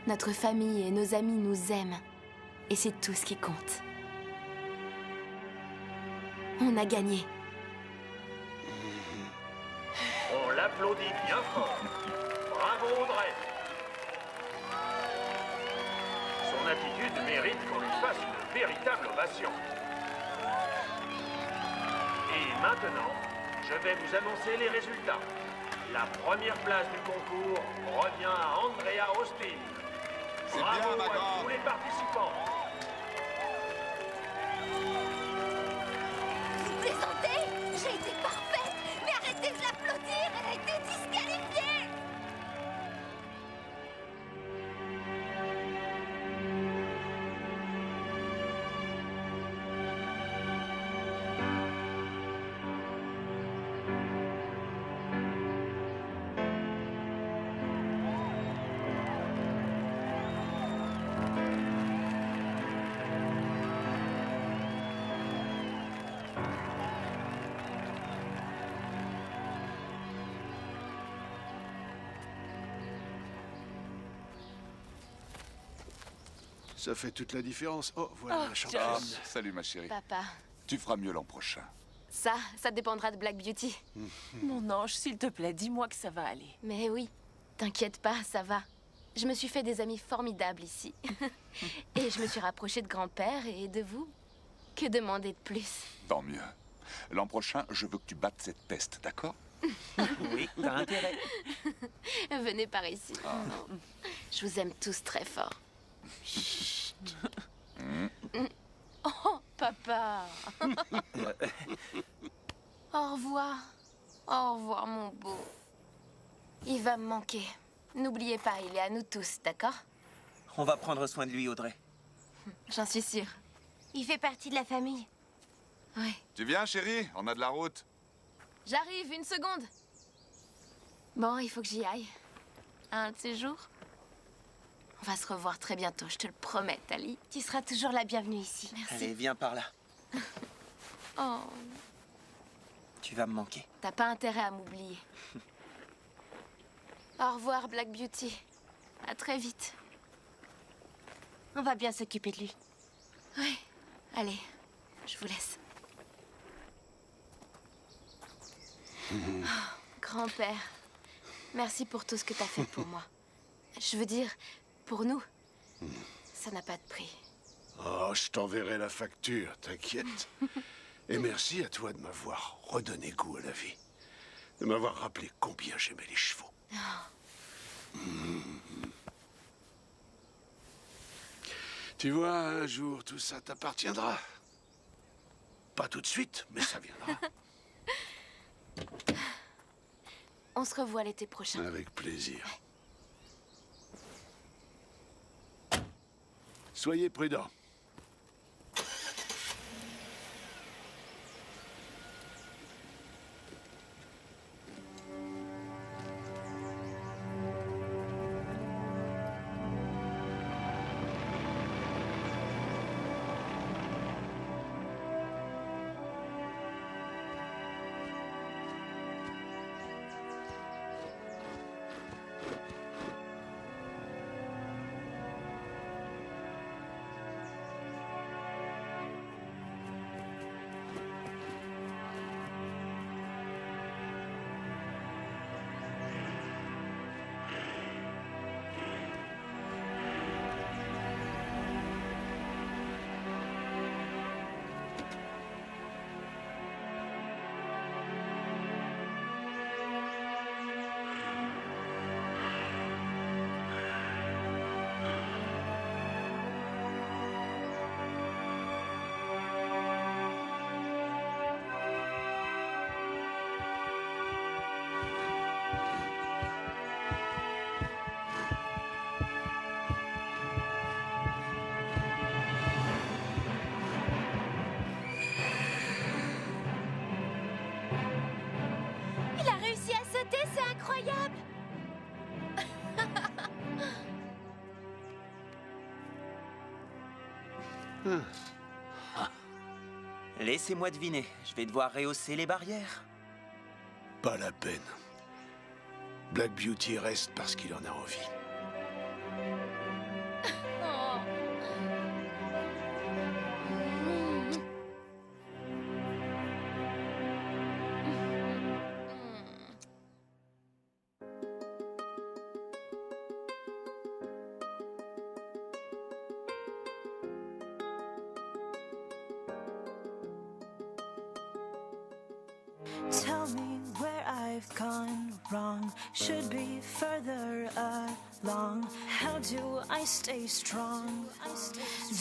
Notre famille et nos amis nous aiment. Et c'est tout ce qui compte. On a gagné. On l'applaudit bien fort. Bravo Audrey. Son attitude mérite qu'on lui fasse une véritable ovation. Et maintenant, je vais vous annoncer les résultats. La première place du concours revient à Andrea Austin. Bravo à tous les participants. Vous plaisantez? J'ai été parfaite. Mais arrêtez de l'applaudir. Elle a été disqualifiée. Ça fait toute la différence. Oh, voilà Oh, la championne. Salut ma chérie. Papa, Tu feras mieux l'an prochain. ça dépendra de Black Beauty. Mon ange, s'il te plaît, dis-moi que ça va aller. Mais oui, t'inquiète pas, ça va. Je me suis fait des amis formidables ici. Et je me suis rapprochée de grand-père et de vous. Que demander de plus? Tant mieux. L'an prochain, je veux que tu battes cette peste, d'accord? Oui, t'as intérêt. Venez par ici. Je vous aime tous très fort. Oh, papa. Au revoir. Au revoir, mon beau. Il va me manquer. N'oubliez pas, il est à nous tous, d'accord? On va prendre soin de lui, Audrey. J'en suis sûre. Il fait partie de la famille. Ouais. Tu viens, chérie? On a de la route. J'arrive, une seconde. Bon, il faut que j'y aille. Un de ces jours. On va se revoir très bientôt, je te le promets, Tali. Tu seras toujours la bienvenue ici. Merci. Allez, viens par là. Oh, Tu vas me manquer. t'as pas intérêt à m'oublier. Au revoir, Black Beauty. À très vite. On va bien s'occuper de lui. Ouais. Allez, je vous laisse. Oh, grand-père, merci pour tout ce que t'as fait pour moi. Je veux dire, pour nous, ça n'a pas de prix. Oh, je t'enverrai la facture, t'inquiète. Et merci à toi de m'avoir redonné goût à la vie. De m'avoir rappelé combien j'aimais les chevaux. Tu vois, un jour, tout ça t'appartiendra. Pas tout de suite, mais ça viendra. On se revoit l'été prochain. Avec plaisir. Soyez prudents. Laissez-moi deviner, je vais devoir rehausser les barrières. Pas la peine. Black Beauty reste parce qu'il en a envie. Tell me where I've gone wrong. Should be further along. How do I stay strong?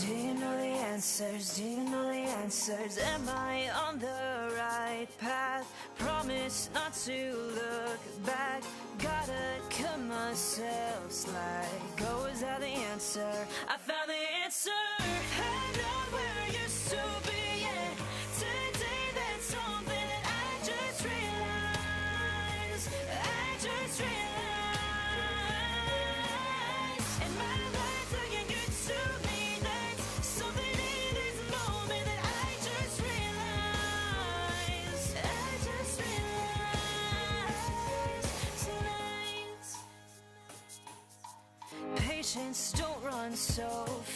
Do you know the answers? Do you know the answers? Am I on the right path? Promise not to look back. Gotta cut myself slack. Go, is that the answer? I found the answer. I know where you used to be. Yeah. Today that's something that I just realized. I just realized. And my life's looking good to me. That's something in this moment that I just realized. I just realized tonight. Patience, don't run so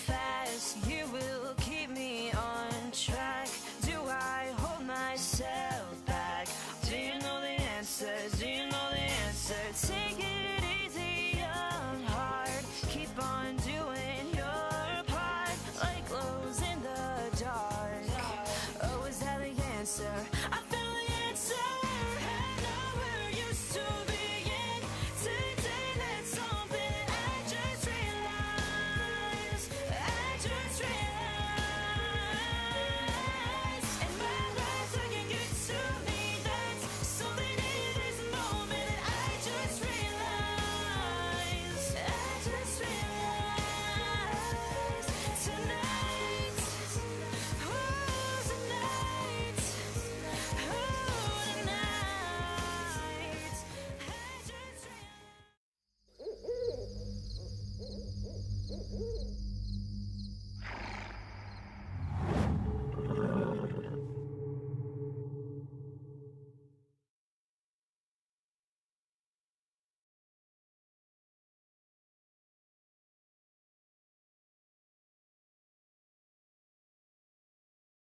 fast. You will keep me on track. Do I hold myself back? Do you know the answers? Do you know the answer? Take it easy, young heart. Keep on doing your part. Like glows in the dark. Oh, is that the answer? I found the answer. I know where I used to be. And today that's something that I just realized. I just realized. And my life's looking good to me. That's something in this moment that I just realized. I just realized tonight. Oh, tonight. Oh, tonight. I just realized.